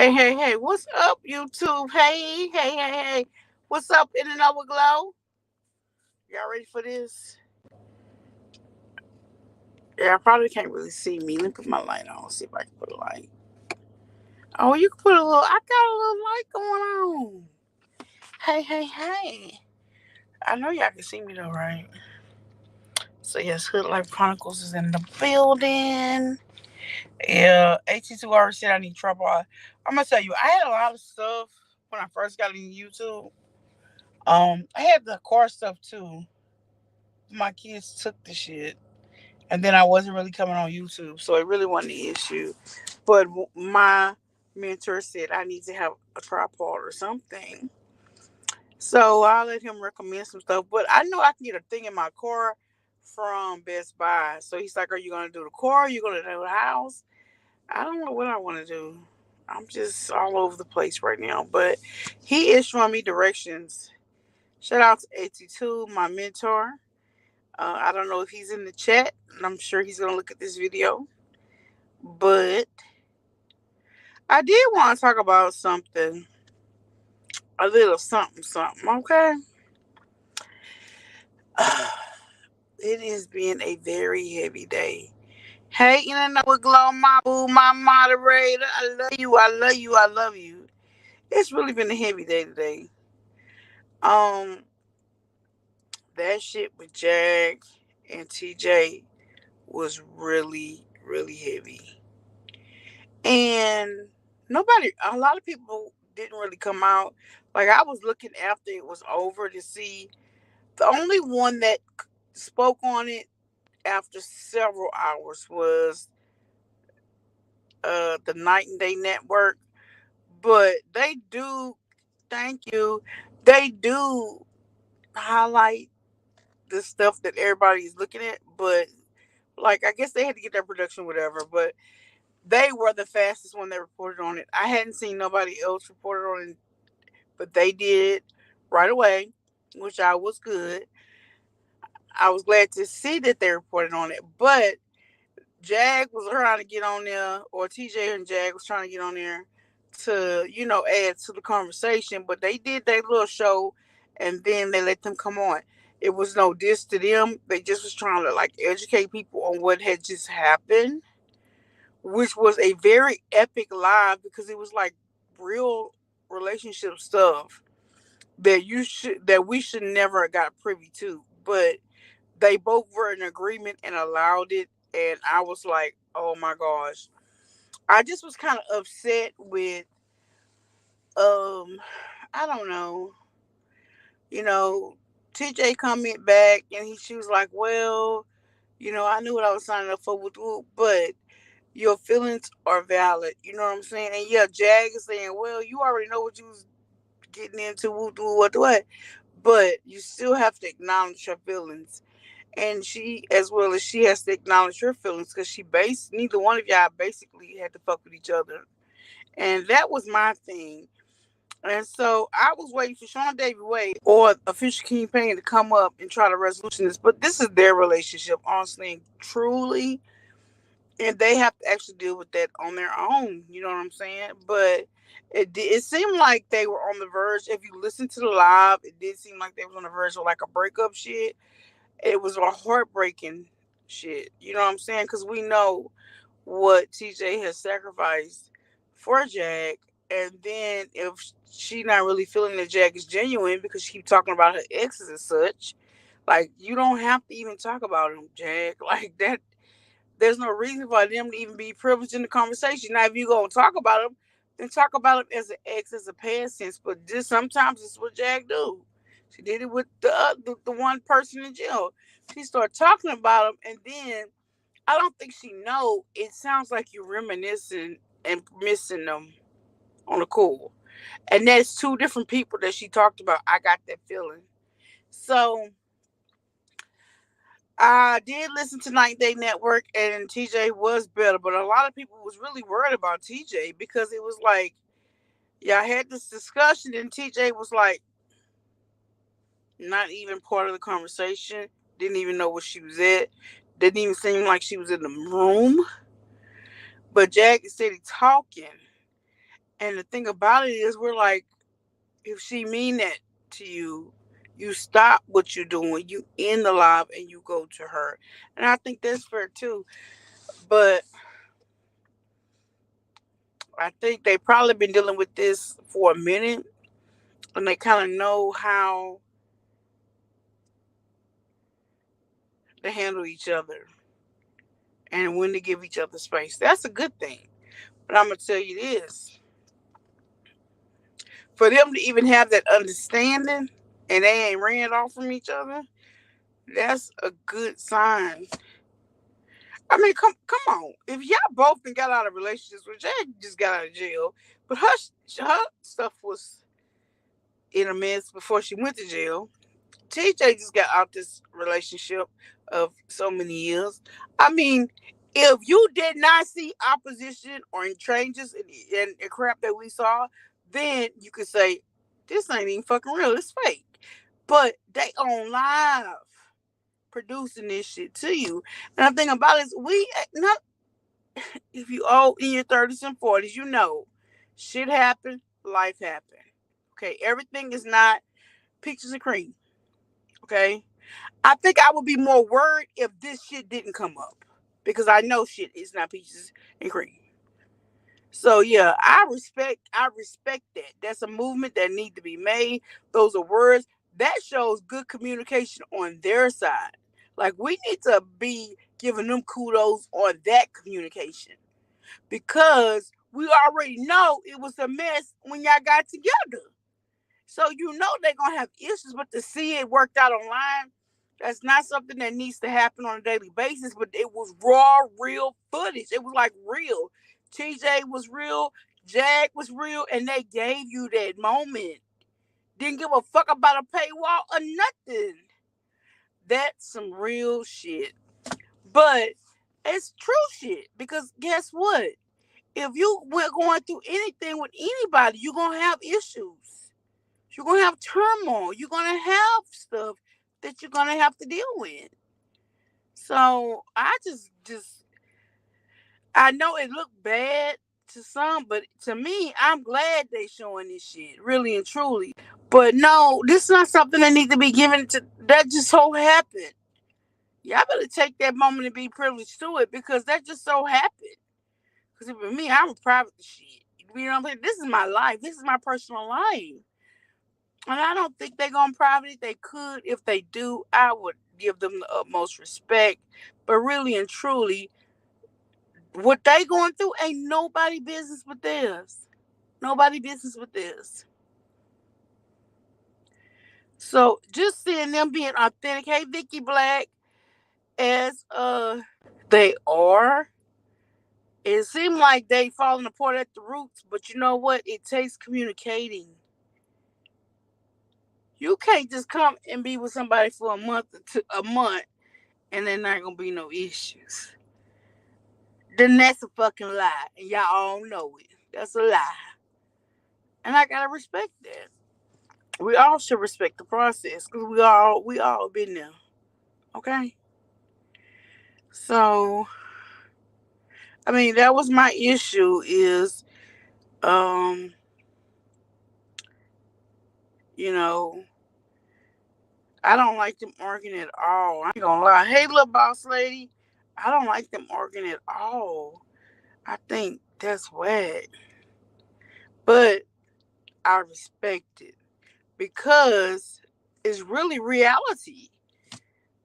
Hey, what's up, YouTube? Hey. What's up, In and Over Glow? Y'all ready for this? Yeah, I probably can't really see me. Let me put my light on. See if I can put a light. Oh, you can put a little, I got a little light going on. Hey. I know y'all can see me though, right? So, yes, Hood Life Chronicles is in the building. Yeah, AT2 already said I need trouble. I'm going to tell you, I had a lot of stuff when I first got into YouTube. I had the car stuff too. My kids took the shit, and then I wasn't really coming on YouTube, so it really wasn't the issue. But my mentor said I need to have a tripod or something, so I let him recommend some stuff. But I know I can get a thing in my car from Best Buy. So he's like, "Are you gonna do the car? Are you gonna do the house?" I don't know what I want to do. I'm just all over the place right now, but he is showing me directions. Shout out to 82, my mentor. I don't know if he's in the chat, and I'm sure he's going to look at this video. But I did want to talk about something, a little something, okay? It has been a very heavy day. Hey, you know what, Glow, my boo, my moderator. I love you. It's really been a heavy day today. Um, that shit with Jag and TJ was really heavy. And a lot of people didn't really come out. Like, I was looking after it was over to see. The only one that spoke on it after several hours was the Night and Day Network. But they do, thank you, they do highlight the stuff that everybody's looking at. But, like, I guess they had to get their production, whatever. But they were the fastest one that reported on it. I hadn't seen nobody else reported on it, but they did right away, which I was good. I was glad to see that they reported on it. But Jag was trying to get on there, or TJ and Jag was trying to get on there to, add to the conversation. But they did their little show, and then they let them come on. It was no diss to them. They just was trying to like educate people on what had just happened, which was a very epic live because it was like real relationship stuff that we should never have got privy to. But they both were in agreement and allowed it, and I was like, oh my gosh. I just was kind of upset with I don't know, you know, TJ comment back, and she was like, well, I knew what I was signing up for with Whoop, but your feelings are valid. You know what I'm saying? And yeah, Jag is saying, well, you already know what you was getting into, what. But you still have to acknowledge your feelings. And she, as well as she has to acknowledge her feelings, because neither one of y'all basically had to fuck with each other. And that was my thing. And so I was waiting for Sean David Wade or Official King Payne to come up and try to resolution this. But this is their relationship, honestly and truly. And they have to actually deal with that on their own. You know what I'm saying? But it seemed like they were on the verge. If you listen to the live, it did seem like they was on the verge of like a breakup shit. It was a heartbreaking shit. You know what I'm saying? Because we know what TJ has sacrificed for Jag. And then if she not really feeling that Jag is genuine because she keep talking about her exes and such, like, you don't have to even talk about him, Jag. Like that, there's no reason for them to even be privileged in the conversation. Now, if you gonna talk about him, then talk about him as an ex, as a past tense. But just sometimes it's what Jag do. She did it with the one person in jail. She started talking about him, and then I don't think she know. It sounds like you're reminiscing and missing them on a cool, and that's two different people that she talked about. I got that feeling. So I did listen to Night Day Network, and TJ was better, but a lot of people was really worried about TJ because it was like y'all had this discussion, and TJ was like not even part of the conversation, didn't even know where she was at, didn't even seem like she was in the room. But Jag is steady talking, And the thing about it is, we're like, if she mean that to you, you stop what you're doing, you end the live, and you go to her. And I think that's fair too. But I think they probably been dealing with this for a minute, and they kind of know how to handle each other and when to give each other space. That's a good thing. But I'm gonna tell you this: for them to even have that understanding and they ain't ran off from each other, that's a good sign. I mean, come on. If y'all both got out of relationships, which Jag just got out of jail, but her stuff was in a mess before she went to jail. TJ just got out this relationship of so many years. I mean, if you did not see opposition or changes and crap that we saw, then you could say this ain't even fucking real. It's fake. But they on live producing this shit to you. And the thing about it is, we not if you all in your 30s and 40s, you know, shit happen, life happen. Okay, everything is not pictures and cream. Okay, I think I would be more worried if this shit didn't come up because I know shit is not peaches and cream. So yeah, I respect that. That's a movement that need to be made. Those are words that shows good communication on their side. Like we need to be giving them kudos on that communication because we already know it was a mess when y'all got together. So you know they're gonna have issues, but to see it worked out online, that's not something that needs to happen on a daily basis. But it was raw, real footage. It was like real. TJ was real, Jag was real, and they gave you that moment. Didn't give a fuck about a paywall or nothing. That's some real shit. But it's true shit because guess what? If you were going through anything with anybody, you're gonna have issues. You're gonna have turmoil. You're gonna have stuff that you're gonna have to deal with. So I know it looked bad to some, but to me, I'm glad they showing this shit, really and truly. But no, this is not something that needs to be given to. That just so happened. Y'all better take that moment and be privileged to it because that just so happened. Because for me, I'm proud of the shit. You know what I'm saying? This is my life. This is my personal life. And I don't think they're gonna private it. They could. If they do, I would give them the utmost respect. But really and truly, what they going through ain't nobody business but theirs. Nobody business with this. So just seeing them being authentic, hey Vicky Black, as they are, it seemed like they falling apart at the roots. But you know what? It takes communicating. You can't just come and be with somebody for a month, and there's not gonna be no issues. Then that's a fucking lie, and y'all all know it. That's a lie, and I gotta respect that. We all should respect the process because we all been there. Okay, so I mean that was my issue is um you know I don't like them arguing at all. I ain't gonna lie. Hey, little boss lady, I don't like them arguing at all. I think that's whack, but I respect it because it's really reality.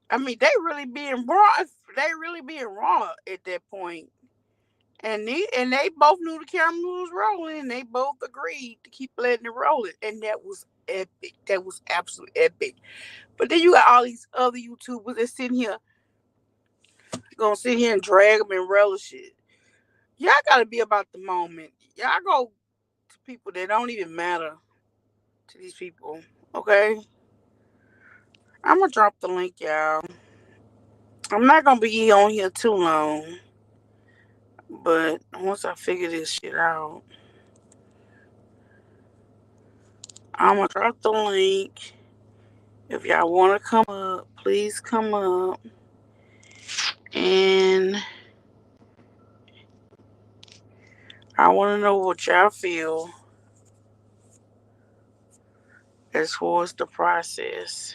I mean, they really being raw. They really being raw at that point. And they both knew the camera was rolling. And they both agreed to keep letting it roll. And that was epic. That was absolutely epic. But then you got all these other YouTubers that sitting here gonna sit here and drag them and relish it. Y'all gotta be about the moment. Y'all go to people that don't even matter to these people. Okay, I'm gonna drop the link, y'all. I'm not gonna be on here too long, but once I figure this shit out, I'm gonna drop the link. If y'all wanna come up, please come up. And I want to know what y'all feel as far as the process.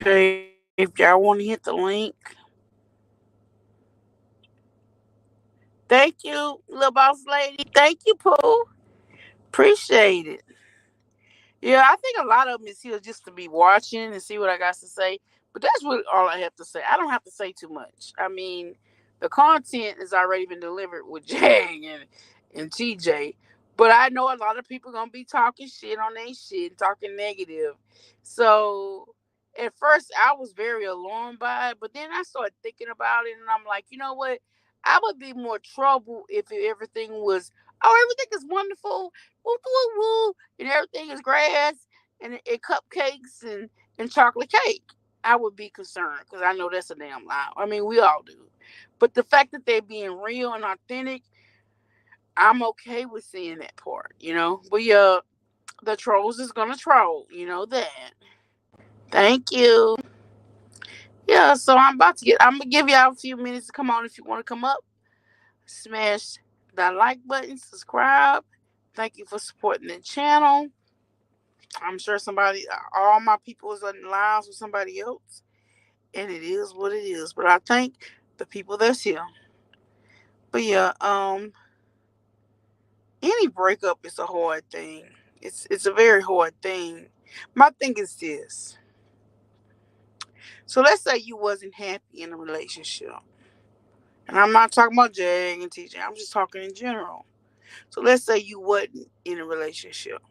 Okay, if y'all want to hit the link, thank you, little boss lady. Thank you, Pooh. Appreciate it. Yeah, I think a lot of them is here just to be watching and see what I got to say. But that's really all I have to say. I don't have to say too much. I mean, the content has already been delivered with Jag and TJ. But I know a lot of people gonna be talking shit on their shit, talking negative. So at first I was very alarmed by it, but then I started thinking about it and I'm like, you know what? I would be more trouble if everything was, oh, everything is wonderful, woo woo woo, and everything is grass and cupcakes and chocolate cake. I would be concerned because I know that's a damn lie. I mean, we all do. But the fact that they're being real and authentic, I'm okay with seeing that part, you know. But yeah, the trolls is gonna troll, you know that. Thank you. Yeah, so I'm gonna give y'all a few minutes to come on if you want to come up. Smash that like button, subscribe. Thank you for supporting the channel. I'm sure all my people is on the lines with somebody else, and it is what it is. But I thank the people that's here. But yeah, any breakup is a hard thing. It's a very hard thing. My thing is this. So let's say you wasn't happy in a relationship, and I'm not talking about Jag and TJ. I'm just talking in general. So let's say you wasn't in a relationship,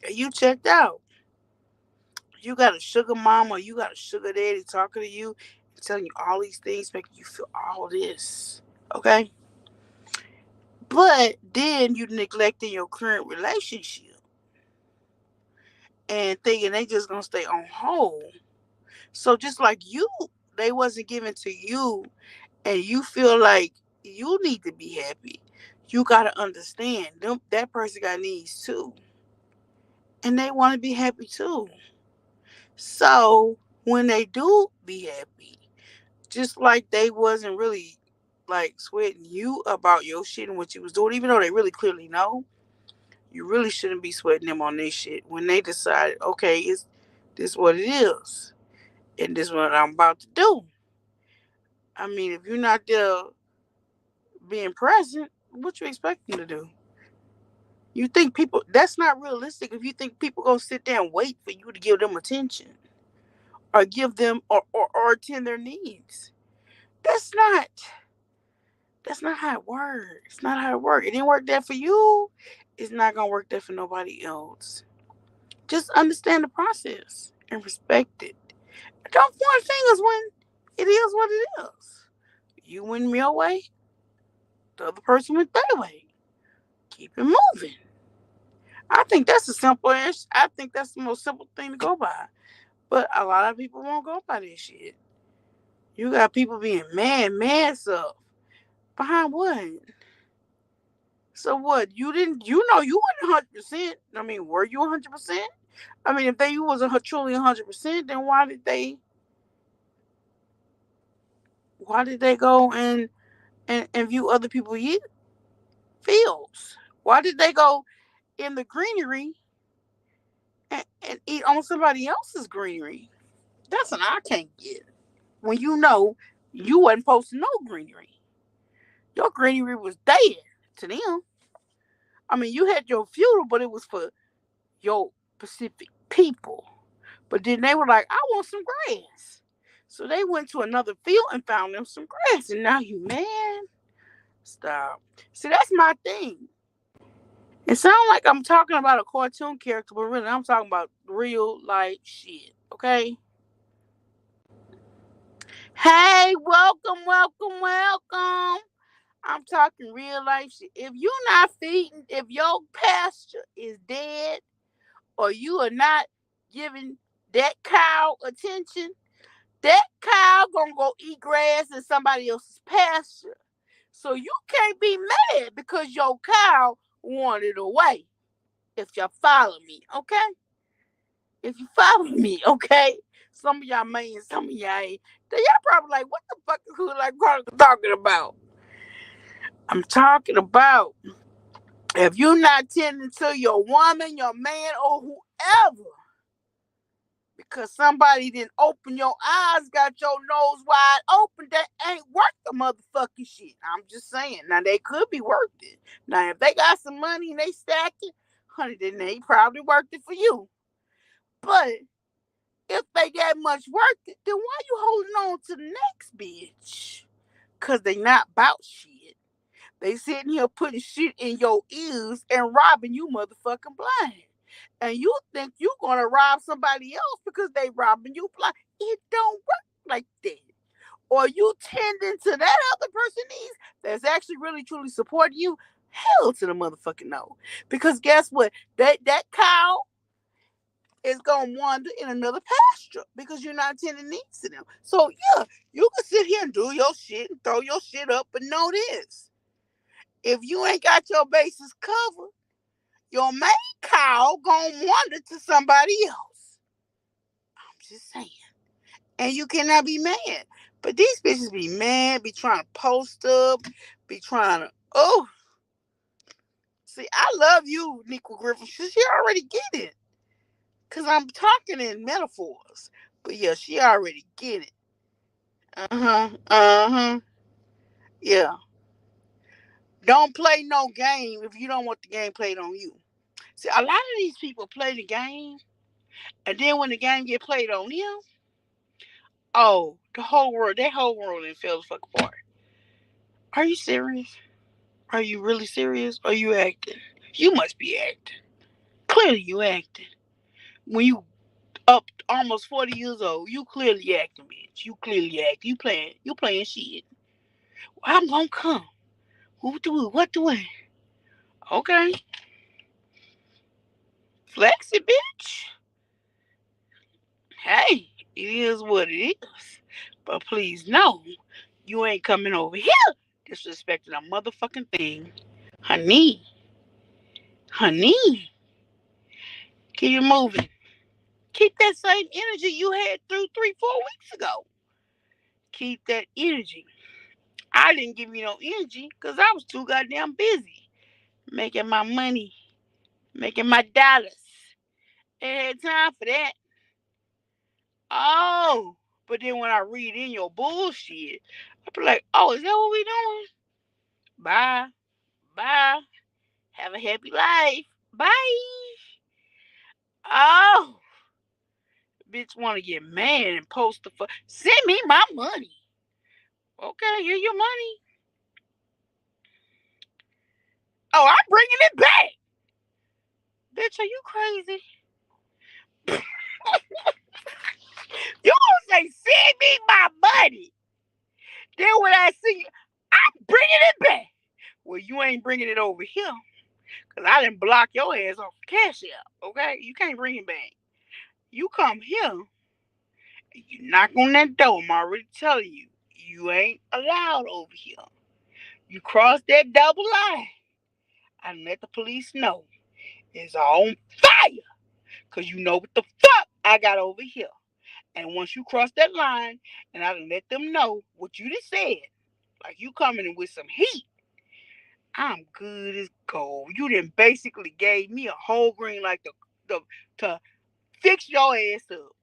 and you checked out. You got a sugar mama, you got a sugar daddy talking to you, telling you all these things, making you feel all this. Okay? But then you neglecting your current relationship and thinking they just gonna stay on hold. So just like you, they wasn't given to you and you feel like you need to be happy. You gotta understand that person got needs too. And they wanna be happy too. So when they do be happy, just like they wasn't really like sweating you about your shit and what you was doing, even though they really clearly know, you really shouldn't be sweating them on their shit when they decided, okay, it's this what it is, and this what I'm about to do. I mean, if you're not there being present, what you expect them to do? You think people that's not realistic if you think people gonna sit there and wait for you to give them attention or give them or attend their needs. That's not That's not how it works. It's not how it works. It didn't work that for you. It's not gonna work that for nobody else. Just understand the process and respect it. Don't point fingers when it is what it is. You went your way, the other person went their way. Keep it moving. I think that's the simplest. I think that's the most simple thing to go by. But a lot of people won't go by this shit. You got people being mad stuff. Behind what? So what? You didn't. You know you wasn't 100%. I mean, were you 100%? I mean, if they wasn't truly 100%, then why did they go and view other people's fields? Why did they go in the greenery and eat on somebody else's greenery? That's an I can't get. When you know you wasn't posting no greenery, your greenery was dead to them. I mean, you had your funeral, but it was for your Pacific people. But then they were like, I want some grass. So they went to another field and found them some grass. And now you mad? Stop. See, that's my thing. It sounds like I'm talking about a cartoon character, but really I'm talking about real life shit. Okay? Hey, welcome. I'm talking real life shit. If you're not feeding, if your pasture is dead, or you are not giving that cow attention, that cow gonna go eat grass in somebody else's pasture. So you can't be mad because your cow wandered away. If you follow me, okay? If you follow me, okay? Some of y'all may and some of y'all ain't. Then y'all probably like, what the fuck is Hood Like Chronicles talking about? I'm talking about if you're not tending to your woman, your man, or whoever, because somebody didn't open your eyes, got your nose wide open, that ain't worth the motherfucking shit. I'm just saying. Now, they could be worth it. Now, if they got some money and they stack it, honey, then they probably worth it for you. But if they that much worth it, then why you holding on to the next bitch? Because they not about shit. They sitting here putting shit in your ears and robbing you motherfucking blind. And you think you gonna rob somebody else because they robbing you blind. It don't work like that. Or you tending to that other person needs that's actually really truly supporting you. Hell to the motherfucking no. Because guess what? That cow is gonna wander in another pasture because you're not tending needs to them. So yeah, you can sit here and do your shit and throw your shit up, but know this. If you ain't got your bases covered, your main cow gonna wander to somebody else. I'm just saying. And you cannot be mad. But these bitches be mad, be trying to post up, be trying to, oh. See, I love you, Nico Griffin. She already get it. Because I'm talking in metaphors. But yeah, she already get it. Uh-huh. Uh-huh. Yeah. Don't play no game if you don't want the game played on you. See, a lot of these people play the game, and then when the game get played on them, oh, that whole world then fell the fuck apart. Are you serious? Are you really serious? Or are you acting? You must be acting. Clearly you acting. When you up almost 40 years old, you clearly acting, bitch. You clearly acting. You playing shit. I'm gonna come. Who do it? What do it? Okay. Flex it, bitch. Hey, it is what it is. But please know, you ain't coming over here disrespecting a motherfucking thing. Honey, honey, keep it moving. Keep that same energy you had through 3, 4 weeks ago. Keep that energy. I didn't give you no energy because I was too goddamn busy making my money, making my dollars. Ain't had time for that. Oh, but then when I read in your bullshit, I be like, oh, is that what we doing? Bye. Bye. Have a happy life. Bye. Oh, bitch want to get mad and post the fuck. Send me my money. Okay, here's your money. Oh, I'm bringing it back. Bitch, are you crazy? You gonna say, send me my money. Then when I see you, I'm bringing it back. Well, you ain't bringing it over here. Because I didn't block your ass off the cash out. Okay? You can't bring it back. You come here, and you knock on that door. I'm already telling you. You ain't allowed over here. You cross that double line. I let the police know. It's on fire. Because you know what the fuck I got over here. And once you cross that line, and I let them know what you just said, like you coming in with some heat, I'm good as gold. You done basically gave me a whole green like the to fix your ass up.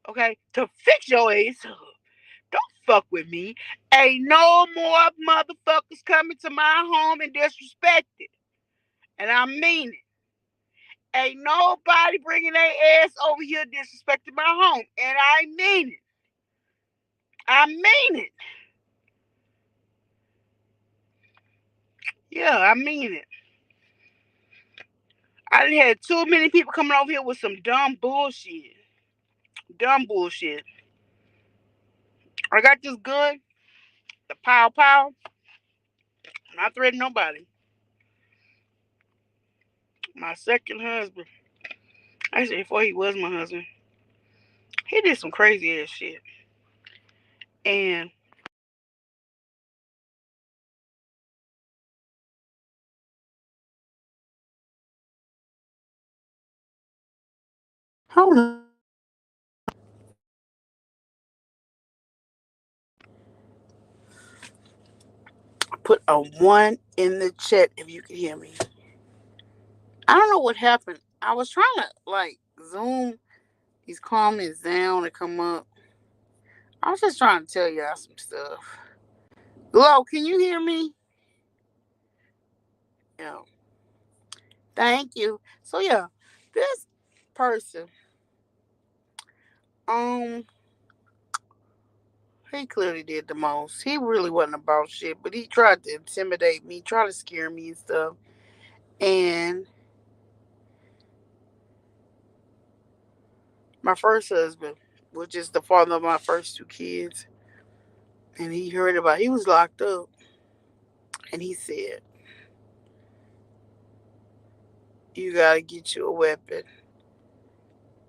Okay? To fix your ass up. Don't fuck with me. Ain't no more motherfuckers coming to my home and disrespect it. And I mean it. Ain't nobody bringing their ass over here disrespecting my home. And I mean it. I mean it. Yeah, I mean it. I done had too many people coming over here with some dumb bullshit. Dumb bullshit. I got this gun, the pow pow. Not threatening nobody. My second husband, actually before he was my husband, he did some crazy ass shit. And hold on, put a one in the chat if you can hear me. I don't know what happened. I was trying to like zoom these comments down to come up. I was just trying to tell y'all some stuff. Glow, can you hear me? Yeah. Thank you. So yeah, this person, um, he clearly did the most. He really wasn't about shit, but he tried to intimidate me, try to scare me and stuff. And my first husband, which is the father of my first two kids, and he heard about he was locked up, and he said, "You gotta get you a weapon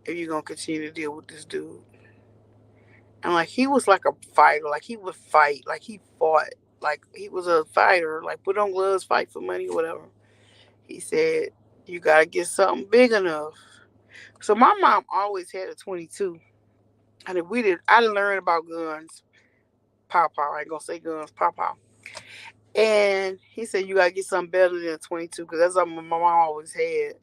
if you're gonna continue to deal with this dude." And like he was like a fighter, like he would fight, like he fought, like he was a fighter, like put on gloves, fight for money, whatever. He said, "You gotta get something big enough." So my mom always had a 22, and if we did, I didn't learn about guns. Pow pow, I ain't gonna say guns, pow pow. And he said, "You gotta get something better than a 22, because that's something my mom always had."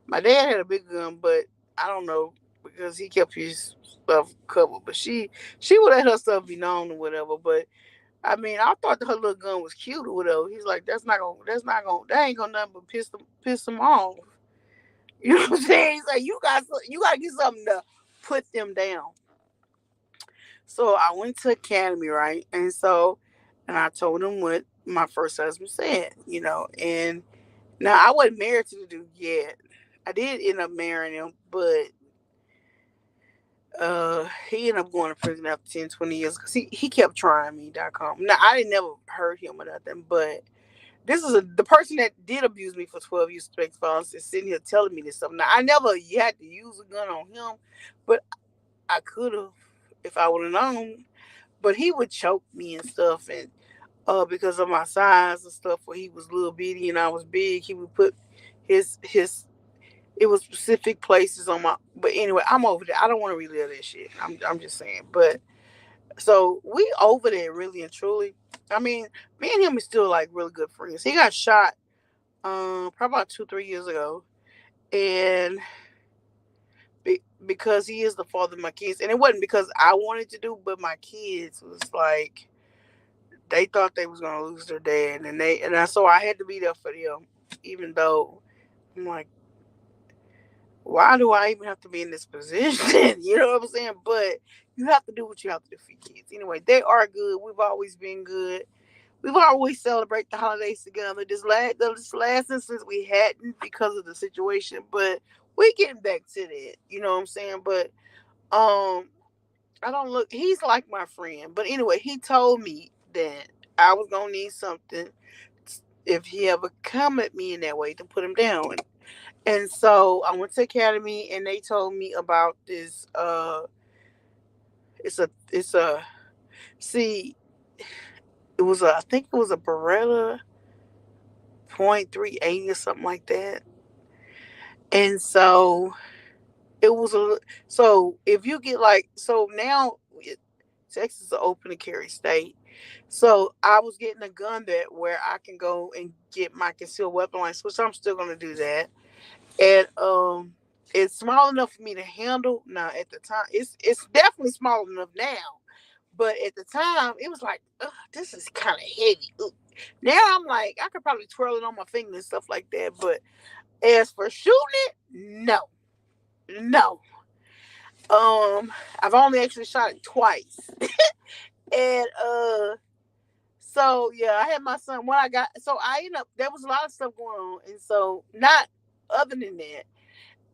My dad had a big gun, but I don't know because he kept his stuff covered. But she would let her stuff be known or whatever. But I mean, I thought her little gun was cute or whatever. He's like, that ain't gonna nothing but piss them off. You know what I'm saying? He's like, you gotta get something to put them down. So I went to academy, right? And I told him what my first husband said, and now I wasn't married to the dude yet. I did end up marrying him, but he ended up going to prison after 10, 20 years because he kept trying me.com. Now I didn't never hurt him or nothing, but this is the person that did abuse me for 12 years straight violence is sitting here telling me this stuff. Now I never had to use a gun on him, but I could have if I would have known. But he would choke me and stuff, and because of my size and stuff, where he was little bitty and I was big, he would put his it was specific places on my. But anyway, I'm over there. I don't want to relive that shit. I'm just saying. But so we over there really and truly. I mean, me and him is still like really good friends. He got shot probably about 2 3 years ago, and because he is the father of my kids, and it wasn't because I wanted to do, but my kids was like they thought they was gonna lose their dad, so I had to be there for them, even though I'm like, why do I even have to be in this position? You know what I'm saying? But you have to do what you have to do for your kids. Anyway, they are good. We've always been good. We've always celebrate the holidays together. This last instance we hadn't because of the situation, but we getting back to that. You know what I'm saying? But um, I don't look. He's like my friend. But anyway, he told me that I was gonna need something if he ever come at me in that way to put him down. And so I went to academy and they told me about this it's a see it was a I think it was a Beretta .380 or something like that. And so it was a so if you get like so now Texas is an open to carry state. So I was getting a gun that where I can go and get my concealed weapon license, which I'm still gonna do that. And it's small enough for me to handle. Now at the time, it's definitely small enough now, but at the time it was like, ugh, this is kind of heavy. Ugh. Now I'm like, I could probably twirl it on my finger and stuff like that. But as for shooting it, no, no. I've only actually shot it twice, and so yeah, I had my son when I got. So I ended up there was a lot of stuff going on, and so not other than that.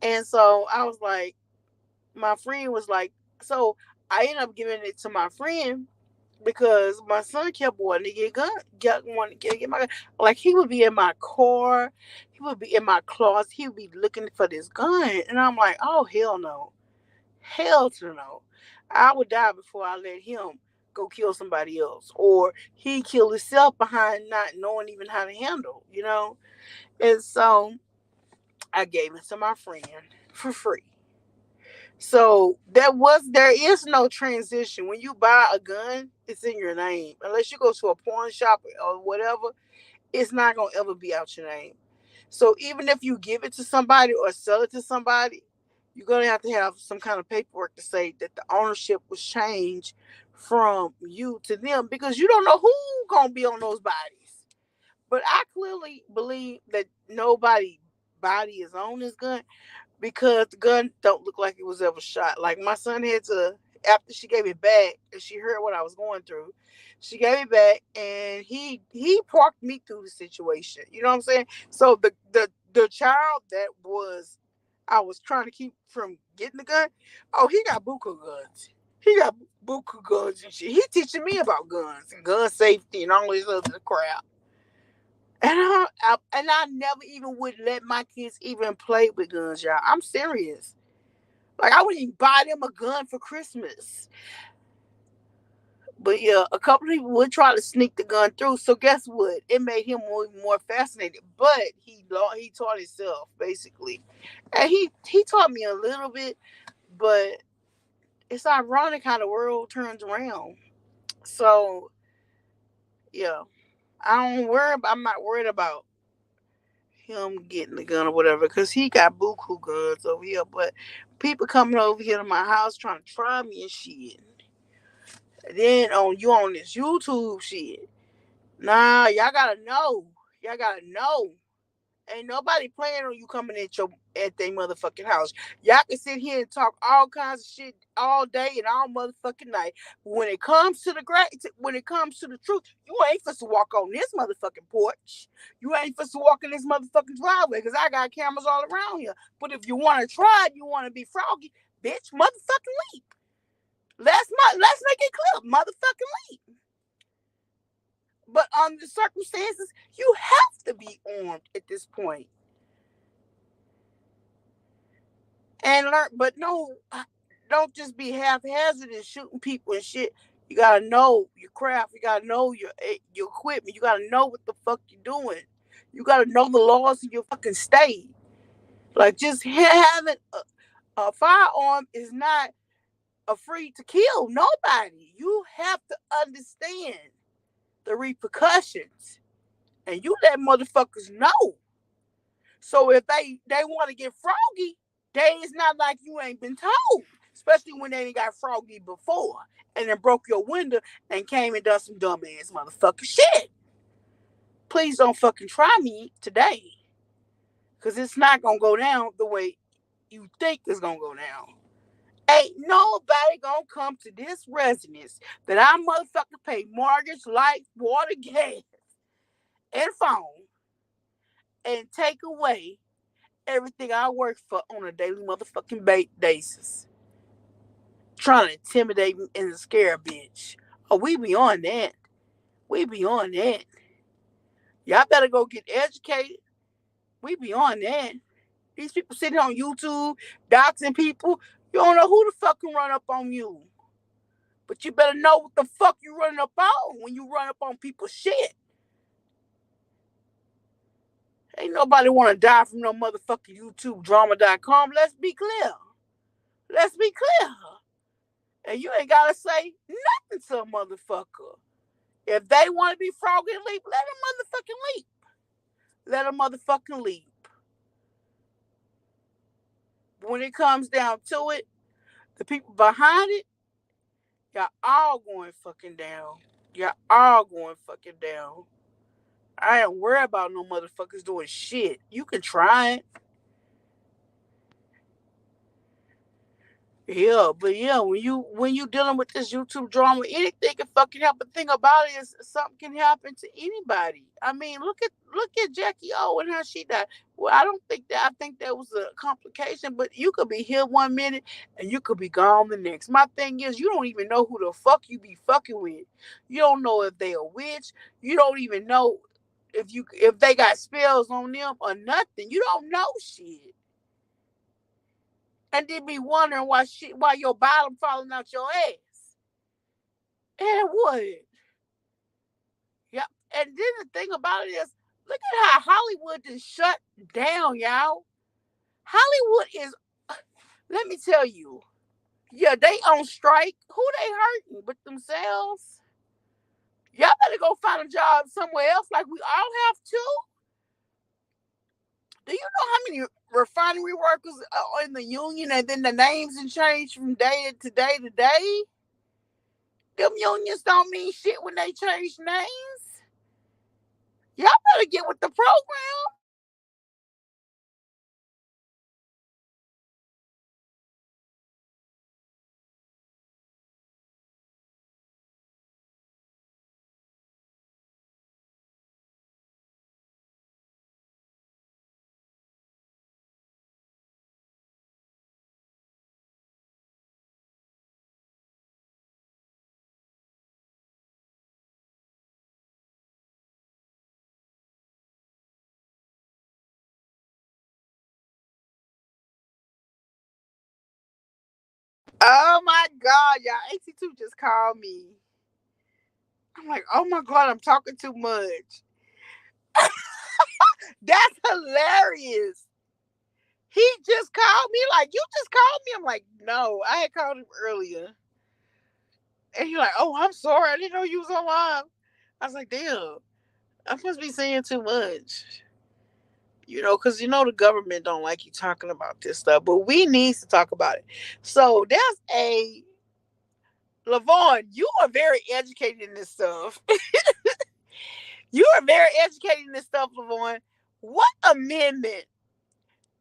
And so I was like, my friend was like, so I ended up giving it to my friend because my son kept wanting to get gun, wanting to get my gun. Like he would be in my car, he would be in my closet, he would be looking for this gun, and I'm like, oh hell no, hell to no, I would die before I let him go kill somebody else, or he kill himself behind not knowing even how to handle, you know. And so I gave it to my friend for free. So there is no transition. When you buy a gun, it's in your name. Unless you go to a pawn shop or whatever, it's not gonna ever be out your name. So even if you give it to somebody or sell it to somebody, you're gonna have to have some kind of paperwork to say that the ownership was changed from you to them, because you don't know who gonna be on those bodies. But I clearly believe that nobody body is on this gun, because the gun don't look like it was ever shot. Like my son had to, after she gave it back and she heard what I was going through, she gave it back and he parked me through the situation. You know what I'm saying? So the child that was I was trying to keep from getting the gun, oh he got buku guns. He got buku guns and shit. He teaching me about guns and gun safety and all this other crap. And I never even would let my kids even play with guns, y'all. I'm serious. Like I wouldn't even buy them a gun for Christmas. But yeah, a couple of people would try to sneak the gun through. So guess what? It made him more fascinated. But he taught himself basically, and he taught me a little bit. But it's ironic how the world turns around. So yeah, I'm not worried about him getting the gun or whatever, because he got buku guns over here. But people coming over here to my house trying to try me and shit. And then on this YouTube shit. Nah, y'all gotta know. Y'all gotta know. Ain't nobody playing on you coming at their motherfucking house. Y'all can sit here and talk all kinds of shit all day and all motherfucking night. But when it comes to the truth, you ain't supposed to walk on this motherfucking porch. You ain't supposed to walk in this motherfucking driveway, because I got cameras all around here. But if you want to try, you want to be froggy, bitch, motherfucking leap. Let's make it clear, motherfucking leap. But under the circumstances, you have to be armed at this point. And learn, but no, don't just be haphazard and shooting people and shit. You gotta know your craft. You gotta know your equipment. You gotta know what the fuck you're doing. You gotta know the laws of your fucking state. Like just having a firearm is not a free to kill nobody. You have to understand the repercussions, and you let motherfuckers know. So if they want to get froggy, it's not like you ain't been told. Especially when they ain't got froggy before and then broke your window and came and done some dumbass motherfucking shit. Please don't fucking try me today. Cause it's not gonna go down the way you think it's gonna go down. Ain't nobody gonna come to this residence that I motherfucking pay mortgage, light, water, gas, and phone and take away everything I work for on a daily motherfucking basis. Trying to intimidate and scare a bitch. Oh, we beyond that. We beyond that. Y'all better go get educated. We beyond that. These people sitting on YouTube, doxing people. You don't know who the fuck can run up on you. But you better know what the fuck you running up on when you run up on people's shit. Ain't nobody want to die from no motherfucking YouTube drama.com. Let's be clear. Let's be clear. And you ain't got to say nothing to a motherfucker. If they want to be froggy and leap, let them motherfucking leap. Let them motherfucking leap. But when it comes down to it, the people behind it, y'all all going fucking down. Y'all all going fucking down. I ain't worried about no motherfuckers doing shit. You can try it. Yeah, but yeah, when you dealing with this YouTube drama, anything can fucking happen. The thing about it is something can happen to anybody. I mean, look at Jackie O and how she died. Well, I don't think that I think that was a complication, but you could be here one minute and you could be gone the next. My thing is you don't even know who the fuck you be fucking with. You don't know if they a witch. You don't even know if they got spells on them or nothing. You don't know shit. And then be wondering why your bottom falling out your ass. And what? Yep. And then the thing about it is, look at how Hollywood is shut down, y'all. Hollywood is, let me tell you, yeah, they on strike. Who they hurting? But themselves. Y'all better go find a job somewhere else, like we all have to. Do you know how many refinery workers are in the union, and then the names and change from day to day to day? Them unions don't mean shit when they change names. Y'all better get with the program. Oh my God, y'all. 82 just called me. I'm like, oh my God, I'm talking too much. That's hilarious. He just called me, like, you just called me. I'm like, no, I had called him earlier. And he's like, oh, I'm sorry. I didn't know you was online. I was like, damn, I must be saying too much. Because the government don't like you talking about this stuff, but we need to talk about it. So there's a Lavon, you are very educated in this stuff. You are very educated in this stuff, Lavon. What amendment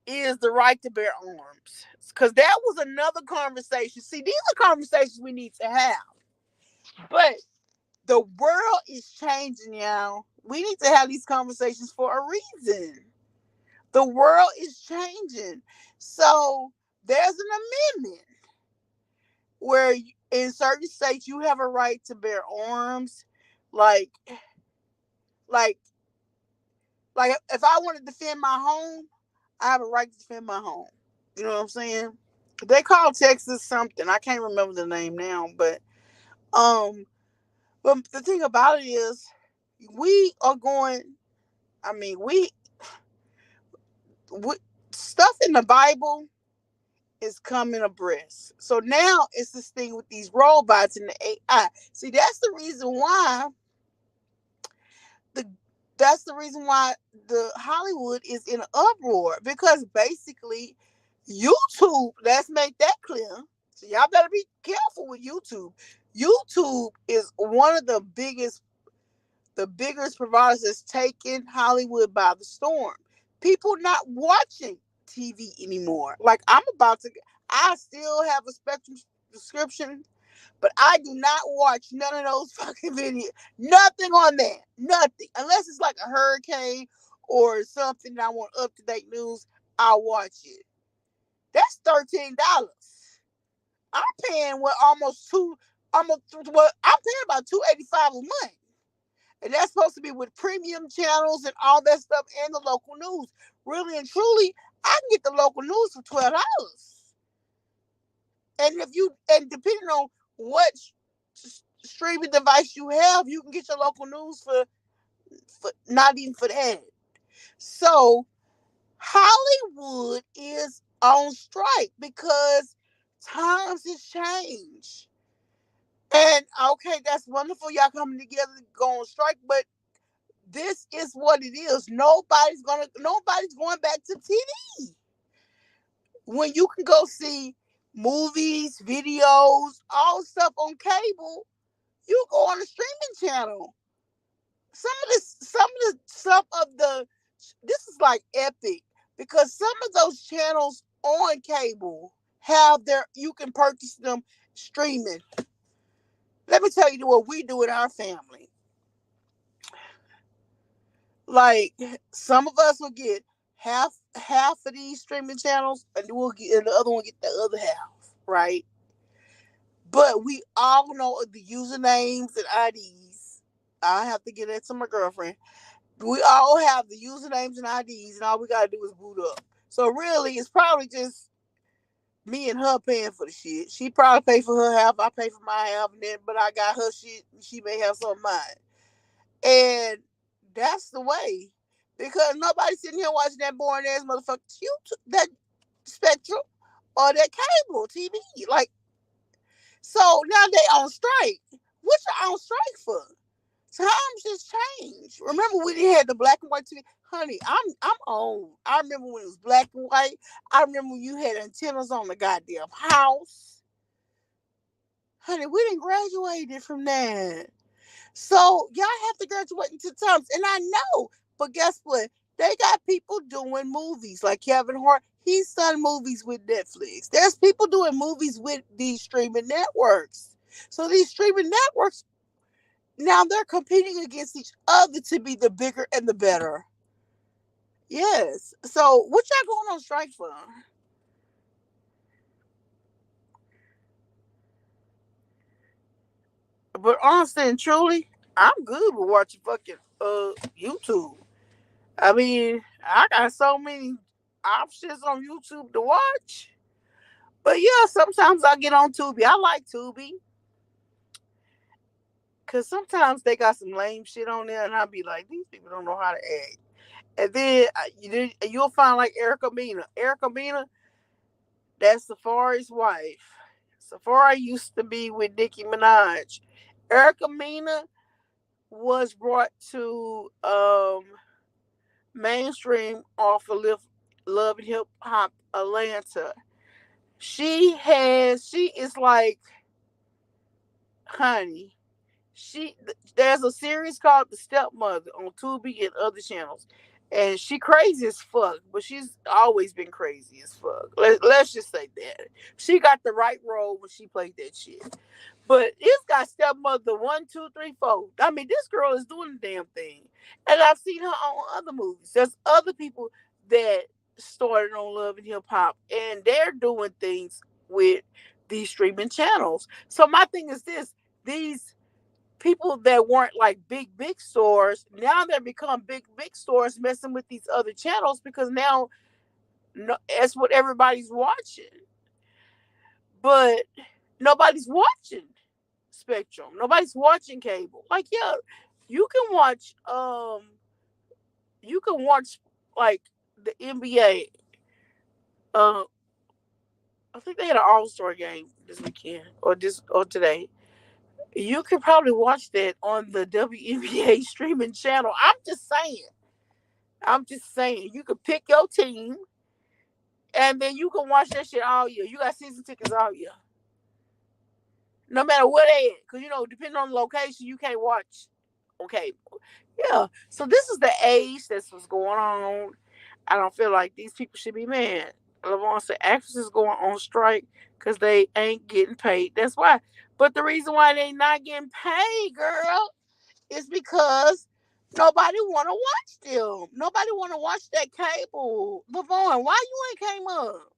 is the right to bear arms? Because that was another conversation. See, these are conversations we need to have. But the world is changing, y'all. We need to have these conversations for a reason. The world is changing. So there's an amendment where in certain states you have a right to bear arms, like like like if I want to defend my home, I have a right to defend my home. You know what I'm saying? They call Texas something. I can't remember the name now, um but the thing about it is we are going I mean we stuff in the Bible is coming abreast. So now it's this thing with these robots and the AI. See, the that's the reason why the Hollywood is in an uproar because basically YouTube, let's make that clear. So y'all better be careful with YouTube. YouTube is one of the biggest providers that's taking Hollywood by the storm. People not watching TV anymore. Like I still have a Spectrum subscription, but I do not watch none of those fucking videos. Nothing on that. Nothing. Unless it's like a hurricane or something that I want up to date news, I'll watch it. That's $13. I'm paying I'm paying about $285 a month. And that's supposed to be with premium channels and all that stuff and the local news. Really and truly, I can get the local news for $12. And depending on what streaming device you have, you can get your local news for not even for that. So Hollywood is on strike because times has changed. And okay, that's wonderful. Y'all coming together to go on strike, but this is what it is. Nobody's going back to TV. When you can go see movies, videos, all stuff on cable, you go on a streaming channel. Some of the this is like epic because some of those channels on cable you can purchase them streaming. Let me tell you what we do in our family. Like, some of us will get half of these streaming channels, and the other one get the other half, right? But we all know the usernames and IDs. I have to get that to my girlfriend. We all have the usernames and IDs, and all we gotta do is boot up. So really, it's probably just me and her paying for the shit. She probably pay for her half, I pay for my half, and then but I got her shit, and she may have some of mine. And that's the way, because nobody's sitting here watching that boring ass motherfucker that Spectrum or that cable TV. Like, so now they on strike. What you on strike for? Times just changed. Remember when they had the black and white TV? Honey, I'm old. I remember when it was black and white. I remember when you had antennas on the goddamn house. Honey, we didn't graduate from that. So y'all have to graduate into times. And I know, but guess what? They got people doing movies like Kevin Hart. He's done movies with Netflix. There's people doing movies with these streaming networks. So these streaming networks, now they're competing against each other to be the bigger and the better. Yes. So what y'all going on strike for? But honestly and truly, I'm good with watching fucking YouTube. I mean, I got so many options on YouTube to watch. But yeah, sometimes I get on Tubi. I like Tubi because sometimes they got some lame shit on there, and I'll be like, these people don't know how to act. And then you'll find like Erica Mena. Erica Mena, that's Safari's wife. Safari used to be with Nicki Minaj. Erica Mena was brought to mainstream off of Love and Hip Hop Atlanta. She is like, honey, she there's a series called The Stepmother on Tubi and other channels, and she crazy as fuck, but she's always been crazy as fuck. Let's just say that she got the right role when she played that shit. But it's got Stepmother 1, 2, 3, 4. I mean, this girl is doing the damn thing, and I've seen her on other movies. There's other people that started on Love and Hip Hop, and they're doing things with these streaming channels. So my thing is this: these people that weren't like big stores, now they're become big stores messing with these other channels, because now, no, that's what everybody's watching. But nobody's watching Spectrum. Nobody's watching cable. Like, yeah, you can watch you can watch like the NBA. Uh I think they had an all-star game this weekend or today. You could probably watch that on the WNBA streaming channel. I'm just saying. I'm just saying. You could pick your team, and then you can watch that shit all year. You got season tickets all year. No matter what they at. Because, depending on the location, you can't watch. Okay. Yeah. So this is the age that's what's going on. I don't feel like these people should be mad. LeVon said actresses going on strike because they ain't getting paid. That's why. But the reason why they not getting paid, girl, is because nobody want to watch them. Nobody want to watch that cable. LeVon, why you ain't came up?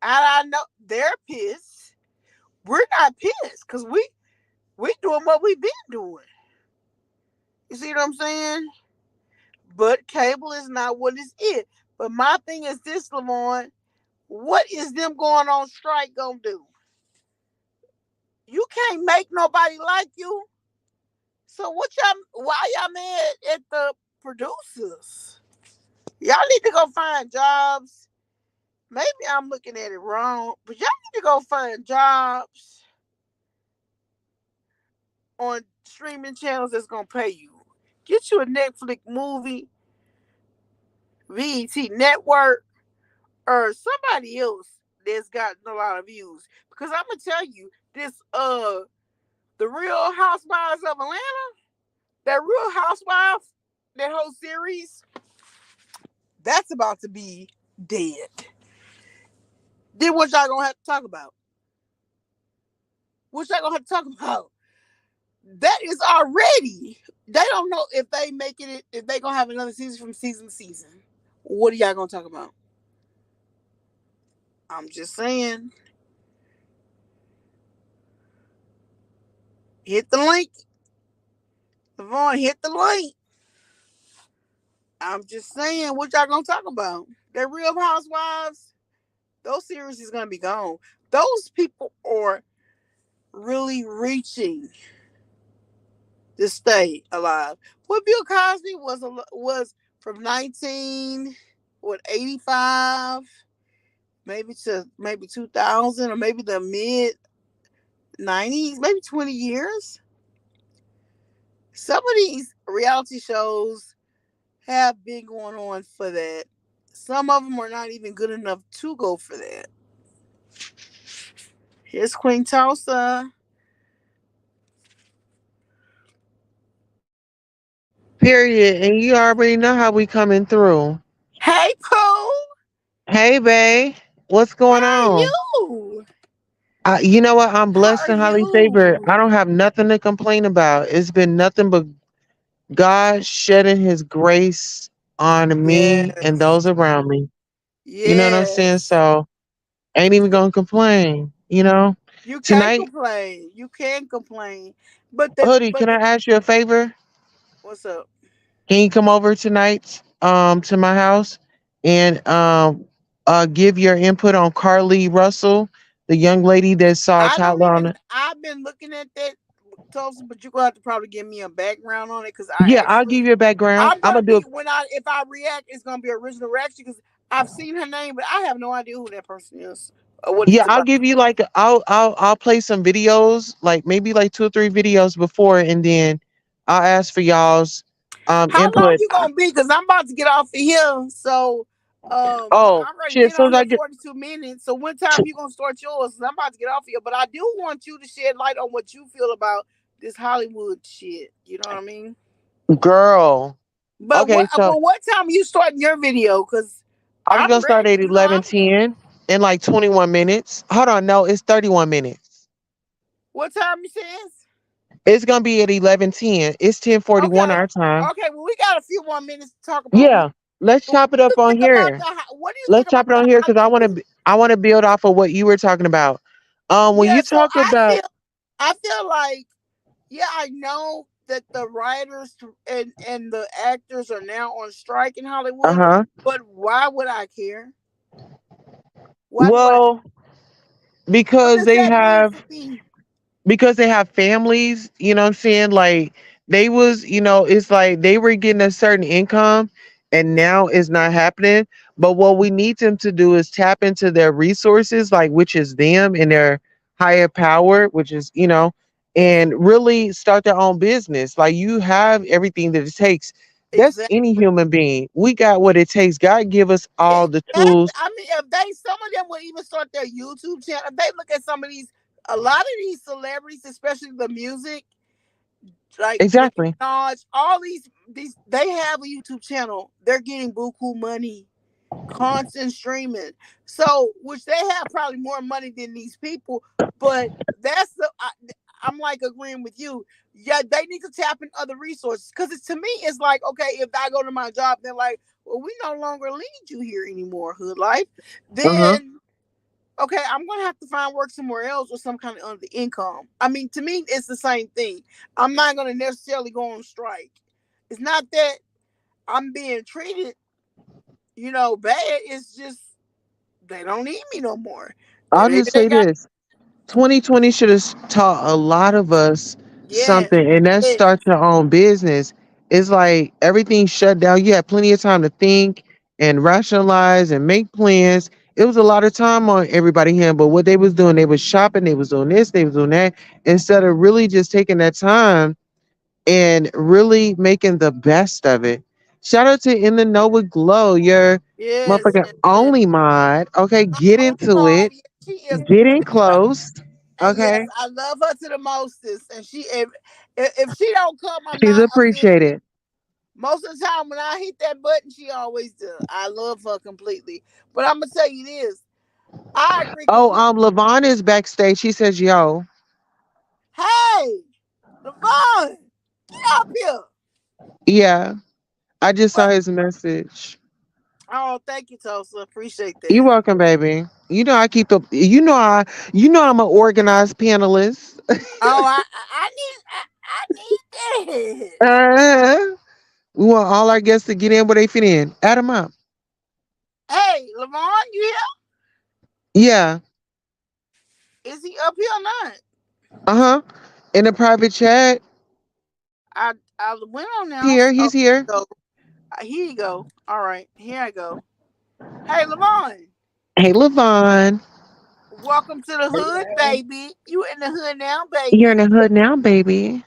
And I know they're pissed. We're not pissed because we doing what we been doing. You see what I'm saying? But cable is not what it's it. But my thing is this, Lamont. What is them going on strike gonna do? You can't make nobody like you. So why y'all mad at the producers? Y'all need to go find jobs. Maybe I'm looking at it wrong, but y'all need to go find jobs on streaming channels that's gonna pay you. Get you a Netflix movie, VET network, or somebody else that's gotten a lot of views. Because I'm gonna tell you, this the Real Housewives of Atlanta, that Real Housewives, whole series, that's about to be dead. Then what y'all gonna have to talk about? What y'all gonna have to talk about? That is already. They don't know if they making it. If they gonna have another season from season to season. What are y'all gonna talk about? I'm just saying. Hit the link, Vaughn. Hit the link. I'm just saying. What y'all gonna talk about? The Real Housewives. Those series is gonna be gone. Those people are really reaching to stay alive. What Bill Cosby was from 1985 maybe to maybe 2000 or maybe the mid 90s, maybe 20 years. Some of these reality shows have been going on for that. Some of them are not even good enough to go for that. Here's Queen Tulsa. Period. And you already know how we coming through. Hey Pooh, Hey, babe. What's how going are on? you? You know what? I'm How blessed are and highly favored. I you? don't have nothing to complain about. It's been nothing but God shedding his grace on me and Yes. those around me. You know what I'm saying? Yes. So ain't even gonna complain, you know? You can't Tonight, complain. You can't complain. But the Hoodie, but can I the, ask you a favor? what's up? Can you come over tonight to my house and give your input on Carly Russell, the young lady that saw I don't Tyler on even. it? I've been looking at that, Tulsa, but you're gonna have to probably give me a background on it because I Yeah, I'll give actually, you a background. I'm I'm gonna gonna do be it. when I if I react, it's gonna be original reaction because I've seen her name, but I have no idea who that person is or what Yeah, it's I'll about. give you like I'll play some videos, like maybe like 2 or 3 videos before, and then I'll ask for y'all's How long input. you gonna be? Because I'm about to get off of here, so Oh I already shit! As been soon on as I here get 42 minutes. So when time you gonna start yours? 'Cause I'm about to get off of here, but I do want you to shed light on what you feel about this Hollywood shit. You know what I mean? girl. But Okay, so what time are you starting your video? Cause I'm I'm gonna start ready. at You know, 11:10 in like 21 minutes. Hold on, no, it's 31 minutes. what time you says? It's gonna be at 11:10. It's 10:41 Okay, our time. okay. Well, we got a few more minutes to talk about Yeah, Hollywood. let's But chop it up on here. what do you think Let's about chop it the on here because Hollywood? I want to build off of what you were talking about. When Yeah. you So talk about I feel like, yeah, I know that the writers and the actors are now on strike in uh Hollywood, huh, but why would I care? Why do I? well, What because does that mean for me? they have families, you know what I'm saying? Like they was, it's like they were getting a certain income and now it's not happening. But what we need them to do is tap into their resources, like which is them and their higher power, which is, and really start their own business. Like you have everything that it takes. That's any Exactly. human being. We got what it takes. God give us all the Exactly. tools. I mean, if they some of them will even start their YouTube channel. If they look at some of these, a lot of these celebrities, especially the music, like Nicki Exactly. Minaj, all these they have a YouTube channel. They're getting buku money, constant streaming. So, which they have probably more money than these people, but I'm like agreeing with you. Yeah, they need to tap in other resources because it's to me, it's like okay, if I go to my job, they're like, well, we no longer need you here anymore, hood life. Uh-huh. Then okay, I'm gonna have to find work somewhere else or some kind of other income. I mean, to me, it's the same thing. I'm not gonna necessarily go on strike. It's not that I'm being treated, bad. It's just they don't need me no more. I'll Maybe just they say got. this. 2020 should have taught a lot of us Yes, something, and that's yes, start your own business. It's like everything shut down. You had plenty of time to think and rationalize and make plans. It was a lot of time on everybody hand, but what they was doing, they was shopping, they was doing this, they was doing that, instead of really just taking that time and really making the best of it. Shout out to In the Know with Glow, your yes, motherfucking yes, yes. only mod. Okay, get Oh, into oh, it. yes, she is. Get in close. And yes, Okay. I love her to the mostest. And she, if she don't come, I'm She's not offended. appreciated. Most of the time when I hit that button, she always does. I love her completely. But I'm gonna tell you this. I agree because Oh, Levon is backstage. She says, "Yo, hey, Levon, get up here. yeah, I just saw What? his message. Oh, thank you, Tulsa. Appreciate You that. welcome, baby. You know I keep the. You know I'm an organized panelist. Oh, I need that. uh, we want all our guests to get in where they fit in. Add them up. Hey, Levon, you Yeah. here? Is he up here or not? Uh huh. In the private chat. I went on now. Here. Oh, He's here. so here you go. All right, here I go. Hey, Levon, Hey, Levon. welcome to the hood, Hey, baby. You in the hood now, You're in baby. the hood now, baby.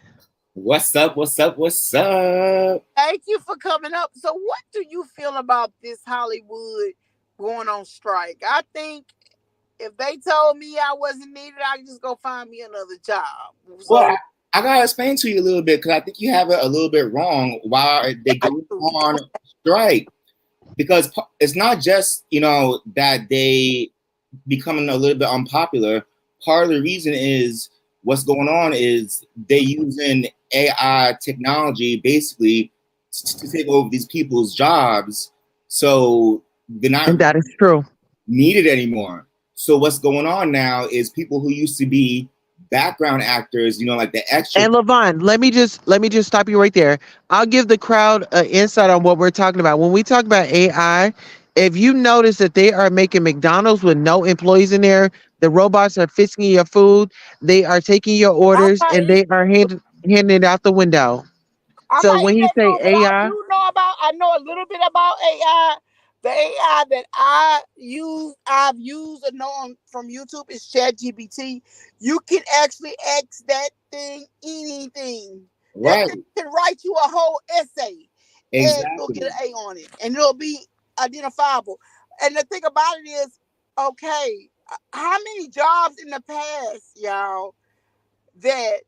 what's up? What's up? What's up? Thank you for coming up. So, what do you feel about this Hollywood going on strike? I think if they told me I wasn't needed, I could just go find me another job. Well, So, I gotta explain to you a little bit because I think you have it a little bit wrong. Why are they I going do. on strike? Because it's not just that they becoming a little bit unpopular. Part of the reason is what's going on is they using AI technology basically to take over these people's jobs. So they're And not that is true. needed anymore. So what's going on now is people who used to be background actors, like the extra. And Levon, let me just stop you right there. I'll give the crowd an insight on what we're talking about. When we talk about AI, if you notice that they are making McDonald's with no employees in there, the robots are fixing your food, they are taking your I'm orders, not and in. they are handing it out the window. I'm So not in when he that say field, but I AI, do know about. I know a little bit about AI. The AI that I've used and known from YouTube is ChatGPT. You can actually ask that thing anything. That Right, thing can write you a whole essay, and you'll get exactly. an A on it, and it'll be identifiable. And the thing about it is, okay, how many jobs in the past, y'all, that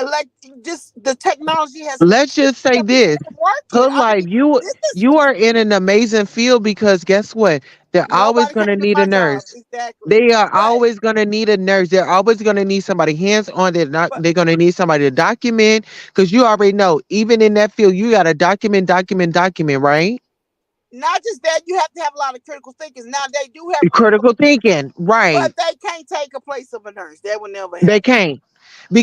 like just the technology has let's just say kept people this. from working. Hood I life, mean, this is you are in an amazing field because guess what? They're always nobody can gonna do need a my job nurse. exactly. They are But always gonna need a nurse. They're always gonna need somebody hands on. but They're gonna need somebody to document because you already know. Even in that field, you gotta document, right? not just that, you have to have a lot of critical thinkers. Now they do have critical, Critical thinking, but right? they can't take a place of a nurse. That will never They happen. can't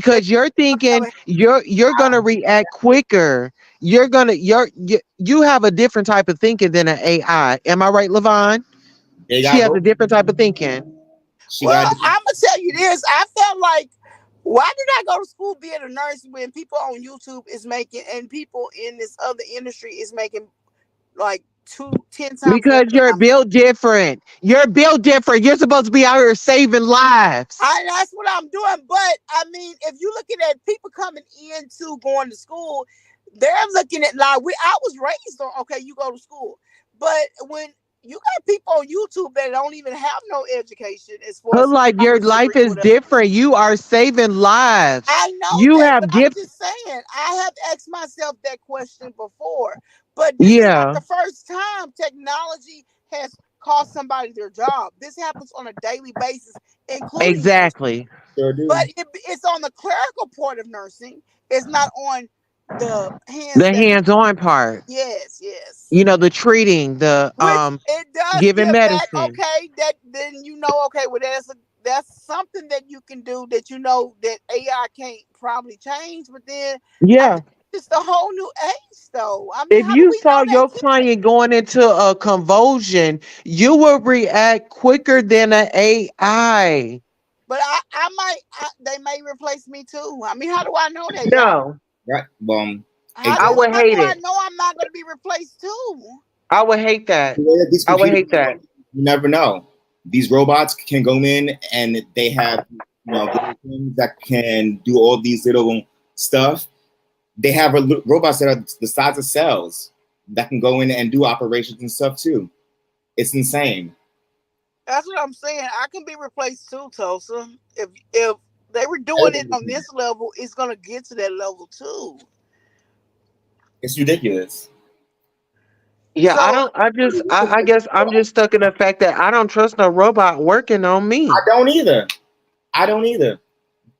That because you're will thinking never happen. you're gonna react quicker. You have a different type of thinking than an AI. Am I right, Levon? They She got has a both. different type of thinking She Well, got I'm gonna tell you this. I felt like, why did I go to school being a nurse when people on YouTube is making and people in this other industry is making like 10 times less because than you're I'm making? built different. You're built different. You're supposed to be out here saving lives. That's what I'm doing. But I mean, if you're looking at people coming into going to school, they're looking at like I was raised on okay, you go to school. But when you got people on YouTube that don't even have no education as far Hood as life, your college life degree, is whatever. different. You are saving lives. I know You that, but have I'm gifts. just saying, I have asked myself that question before. But this is not Yeah, the first time technology has cost somebody their job. This happens on a daily basis, including nursing. exactly. sure But do. it's on the clerical part of nursing. It's not on the hands The that people. hands-on part. Yes, yes. The treating, the Which it does giving give that medicine. okay. That then okay. Well, that's something that you can do that that AI can't probably change. But then I Yeah. think it's a whole new age, though. I mean, If how do you we know saw they your can't? client going into a convulsion, you would react quicker than an AI. But they may replace me too. I mean, how do I know that, y'all? No, Right. I would How do hate I it. know I'm not going to be replaced too? I would hate that. These I would computers, hate that. you never know. These robots can go in and they have little things that can do all these little stuff. They have robots that are the size of cells that can go in and do operations and stuff too. It's insane. That's what I'm saying. I can be replaced too, Tulsa. If they were doing it on Everything. this level, it's gonna get to that level too. It's ridiculous. Yeah, I So don't. I guess I'm just stuck in the fact that I don't trust no robot working on I me. don't either. I don't either.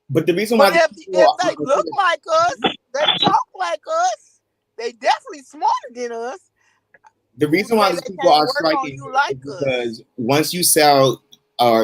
But the reason but why these people if are they look like us, they talk like us, they definitely smarter than us. the Who reason why say these they people can't are work on striking you like is us? because once you sell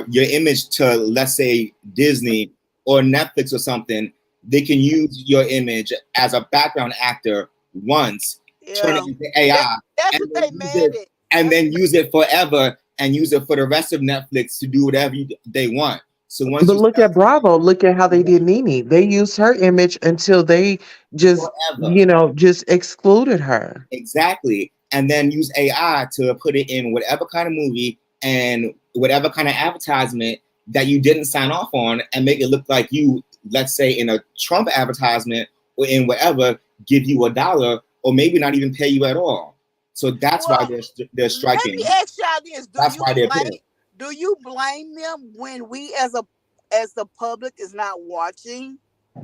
your image to, let's say, Disney or Netflix or something, they can use your image as a background actor once, turn it Yeah, into that AI, that's and what then they use mad it, at. and That's then what use it forever and use it for the rest of Netflix to do whatever they want. So once But you look sell at Bravo. Look at how they did Nene. They used her image until they just, forever. just excluded her. Exactly. And then use AI to put it in whatever kind of movie and whatever kind of advertisement that you didn't sign off on and make it look like you, let's say in a Trump advertisement or in whatever, give you $1 or maybe not even pay you at all. So that's why well, they're let me striking. ask y'all this: That's why they're pissed. Do you blame them when we as the public is not watching?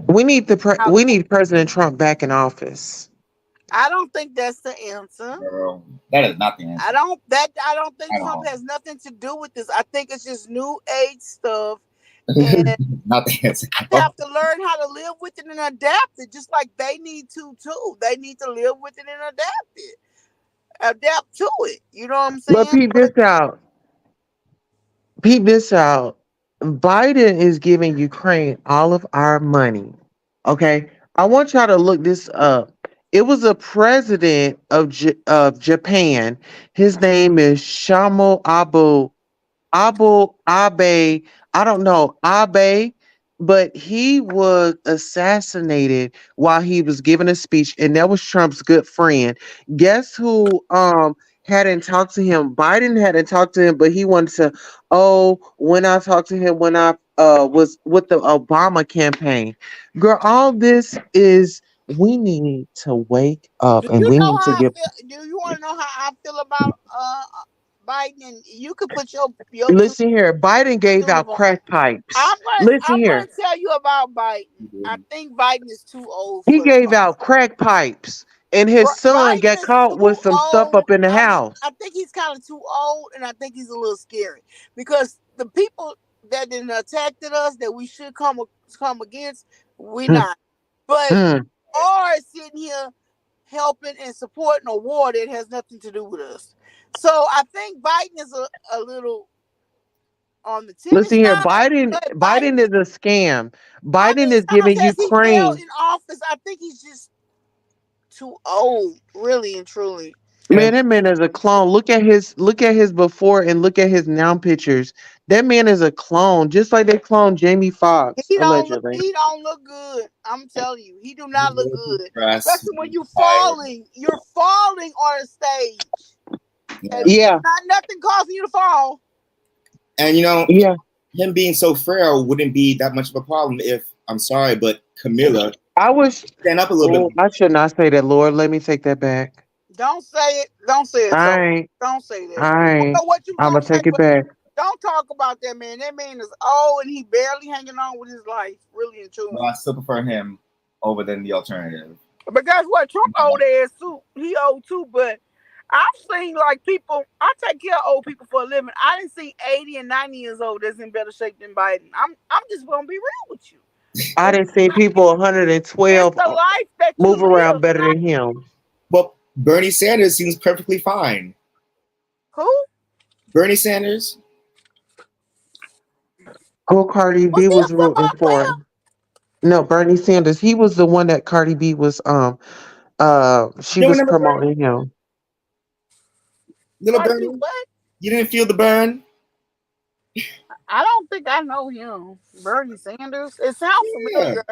How We need President Trump back in office. I don't think that's the answer. Girl, that is not the answer I don't think at Trump all. has nothing to do with this. I think it's just new age stuff, and Not the answer at we all. have to learn how to live with it and adapt it, just like they need to too. They need to live with it and adapt to it. You know what I'm But saying? But peep this out. Biden is giving Ukraine all of our money. Okay, I want y'all to look this up. It was a president of Japan. His name is Shamo Abe, I don't know, Abe, but he was assassinated while he was giving a speech, and that was Trump's good friend. Guess who hadn't talked to him? Biden hadn't talked to him, but he wanted to, oh, when I talked to him when I was with the Obama campaign. Girl, all this is we need to wake up do and you we know need to how I get feel? Do you want to know how I feel about Biden? And you could put your two listen here. Biden gave two out on. crack pipes. Listen I'm here. gonna tell you about Biden. I think Biden is too old He for the gave part. out crack pipes, and his son got Biden is caught too with some stuff old. up in the house. I think he's kind of too old, and I think he's a little scary because the people that didn't attacked us that we should come against, we Hmm, not. But hmm. are sitting here helping and supporting a war that has nothing to do with us. So I think Biden is a little on the timid Listen here, side, Biden. but Biden is a scam. I Biden mean, is some giving says he failed Ukraine. in office. I think he's just too old, really and truly. And Man, that man is a clone. Look at his before and look at his now pictures. That man is a clone, just like they cloned Jamie Foxx allegedly. He don't look good. I'm telling you, he do he's not a look little too good. stressed, Especially when tired. you're falling on a stage, Yeah. and Yeah, not nothing causing you to fall. And yeah. him being so frail wouldn't be that much of a problem if, I'm sorry, but Camilla I wish. stand up a little bit Oh, more. I should not say that. Lord, let me take that back. Don't say it. Don't say it. So I ain't. don't say that. I I don't ain't. know what you I'm gonna gonna say, take it but back. don't talk about that man. That man is old and he barely hanging on with his life, really and But truly. I still prefer him over than the alternative. But guess what? Trump old ass too. He old too, but I've seen like people. I take care of old people for a living. I didn't see 80 and 90 years old that's in better shape than Biden. I'm just gonna be real with you. I It's didn't see people it's 112 the life that you move around live. better than him. But Bernie Sanders seems perfectly fine. Who Bernie Sanders, Who Cardi was B he a was rooting football for? player? No, Bernie Sanders. He was the one that Cardi B was she you don't was remember Bernie? promoting him. Little Cardi B Bernie? what? You didn't feel the burn? I don't think I know him. Bernie Sanders. It sounds Yeah. familiar.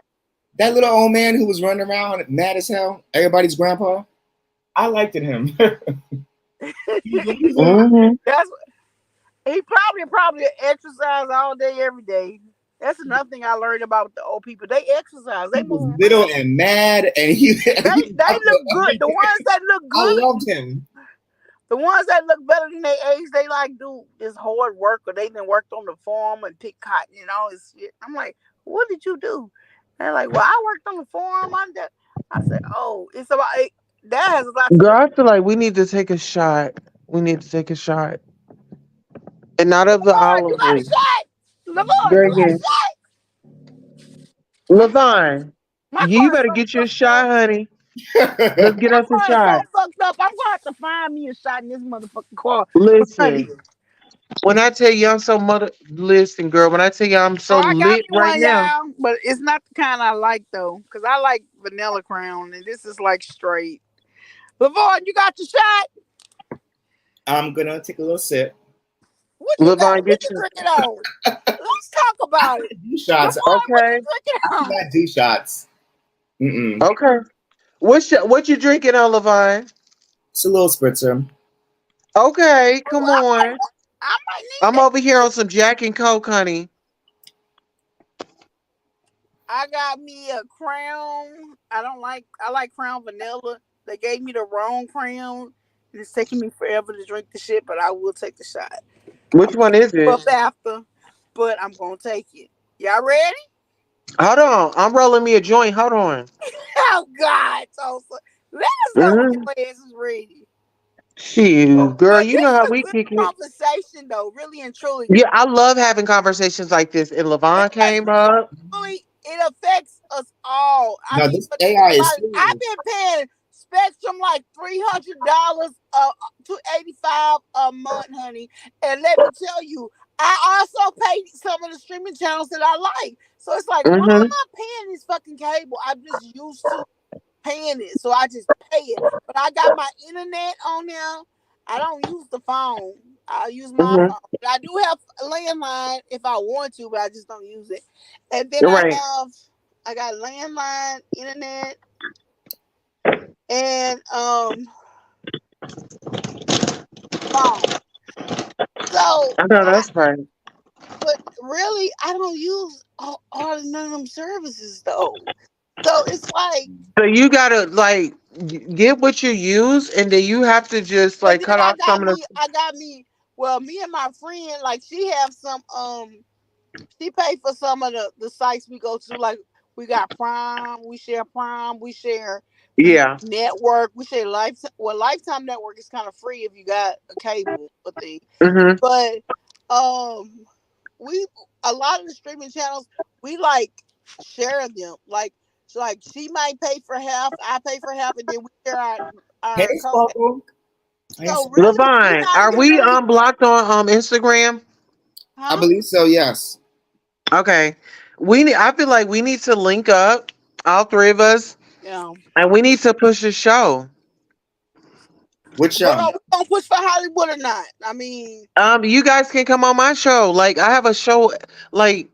That little old man who was running around mad as hell, everybody's grandpa. I liked him. He's a Hmm. That's he probably exercise all day, every day. That's another thing I learned about the old people. They exercise. They he was move little around. and mad, and They look good. The ones that look I good, loved him. the ones that look better than their age, they like do this hard work, or they done worked on the farm and pick cotton and all this shit. I'm like, what did you do? They're like, well, I worked on the farm. I said, oh, it's about. That has a lot to do. Girl, I feel like we need to take a shot. We need to take a shot. And not of the Lavon, you olive got a leaf. shot. Lavon, Very you got a good. shot. Levon, My you car is better so get your fucked up. shot, honey. Let's get My us a car is so shot. fucked up. I'm gonna have to find me a shot in this motherfucking car. But honey, Listen, when I tell you I'm so mother, listen, girl. When I tell you I'm oh, so I got lit me right one, now, y'all. But it's not the kind I like though, cause I like vanilla crown, and this is like straight. Lavon, you got your shot. I'm gonna take a little sip. What you got? Levon, What get you your drinking on? Let's talk about it. Do shots. Lavon, what you okay, drinking I on? not do shots. Mm-mm. okay. What you drinking on, Levon? It's a little spritzer. Okay, Ooh, come on. I might need I'm that. over here on some Jack and Coke, honey. I got me a crown. I like crown vanilla. They gave me the wrong crown. And it's taking me forever to drink the shit, but I will take the shot. I'm Which gonna one is keep it? up after, but I'm gonna take it. Y'all ready? Hold on, I'm rolling me a joint. Hold on. Oh God, Tulsa. Let us know when Mm-hmm. your ass is ready. Shoot, girl, But you this know how is a we good kick it. conversation though, really and truly. Yeah, I love having conversations like this. And Levon Because came up. really it affects us all. I No, mean, this but AI is like I've serious. been paying Spectrum like $300 to 85 a month, honey. And let me tell you, I also pay some of the streaming channels that I like. So it's like, why Mm-hmm. am I paying this fucking cable? I'm just used to paying it, so I just pay it. But I got my internet on there. I don't use the phone. I use my Mm-hmm. phone. But I do have a landline if I want to, but I just don't use it. And then You're right. I got landline, internet, and phone. So I know I that's right. but really I don't use all none of them services though. So it's like So you gotta like get what you use, and then you have to just and like then cut off some of the. I got me well, me and my friend, like she have some she paid for some of the sites we go to. Like we got Prime, we share the Yeah. network, we share Lifetime. Well, Lifetime Network is kind of free if you got a cable thing, Mm-hmm. but um, we a lot of the streaming channels we like share them. Like so, like she might pay for half, I pay for half, and then we share Hey, our co. Sparkle. Hey, So Sparkle. really, we Levine, not are even we really, unblocked on Instagram? I huh? believe so. Yes. Okay. We need. I feel like we need to link up, all three of us, Yeah. and we need to push the show. Which But show? are we gonna push for Hollywood or not? I mean, You guys can come on my show. Like I have a show. Like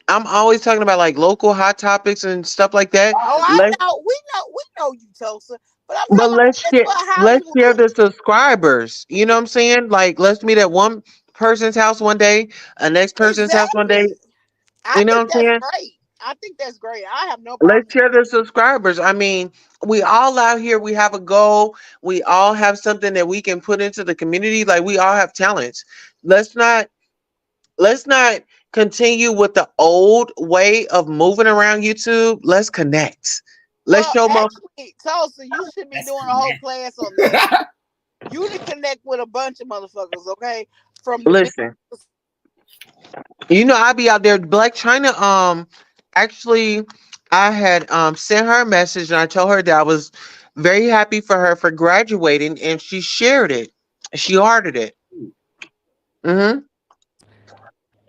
I'm always talking about like local hot topics and stuff like that. oh, I Let's know, we know you, Tulsa. But I'm but talking about let's push share for let's share Hollywood. the subscribers. You know what I'm saying? Like let's meet at one person's house one day, a next person's house one day. Exactly. I You know what think I'm that's saying? great. I think that's great. I have no Let's problem. share the subscribers. I mean, we all out here, we have a goal. We all have something that we can put into the community. Like we all have talents. Let's not let's not continue with the old way of moving around YouTube. Let's connect. Let's Well, show more. actually, Tulsa, you should be Let's doing a whole class on that. connect. You to connect with a bunch of motherfuckers, okay? From the big. Listen, I be out there. Black China, actually, I had sent her a message and I told her that I was very happy for her for graduating, and she shared it. She hearted it. Hmm.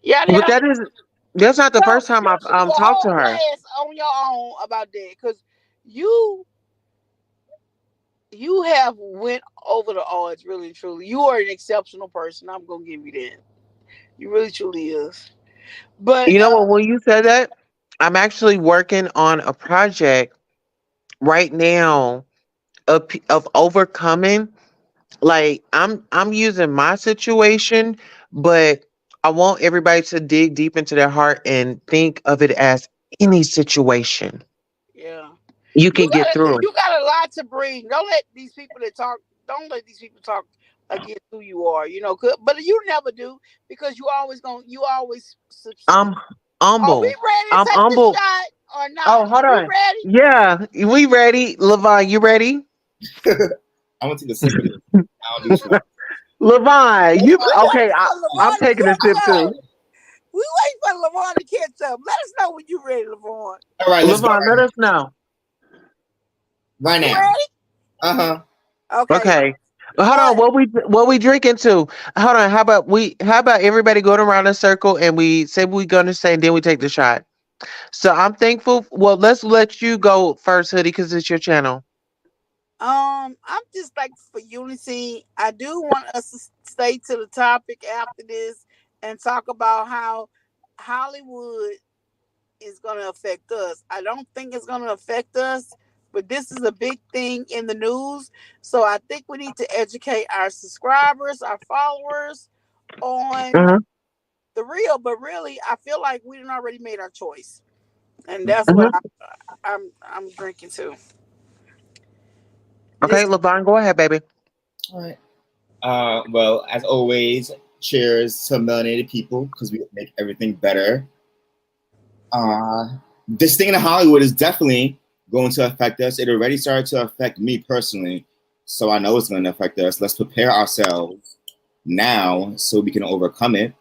Yada But yada. that's not the first Tulsa, time you I've should do a talked whole to her. class on your own about that, because you you have went over the odds, really and truly. You are an exceptional person. I'm gonna give you that. You really truly is. But You know what? When you said that, I'm actually working on a project right now of overcoming. Like I'm using my situation, but I want everybody to dig deep into their heart and think of it as any situation. yeah, You can get through it. you got a lot to bring. Don't let these people talk against who you are. But you never do, because you always succeed. I'm Are we humble. ready to I'm take this humble. shot or not? Oh, hold We on. ready? Yeah, we ready. Levon, you ready? I'm gonna take a sip of this. I'll be trying. Levon, you We okay? waiting for I'm LeVon to taking a catch sip too. up. We waiting for LeVon to catch up. Let us know when you ready, LeVon. All right, let's go Levon, let us know. right You now. ready? Uh-huh. Okay. Okay. Hold on. What? What we drinking to? Hold on. How about everybody going around in a circle and we say what we're gonna say and then we take the shot. So I'm thankful. Well, let's let you go first, Hoodie, because it's your channel. I'm just like for unity. I do want us to stay to the topic after this and talk about how Hollywood is going to affect us. I don't think it's going to affect us, but this is a big thing in the news. So I think we need to educate our subscribers, our followers on Hmm. the real. But really, I feel like we done already made our choice, and that's what Hmm. I'm drinking too. Okay, This Levon, go ahead, baby. All right. Well, as always, cheers to melanated people because we make everything better. This thing in Hollywood is definitely going to affect us. It already started to affect me personally, so I know it's going to affect us. Let's prepare ourselves now so we can overcome it,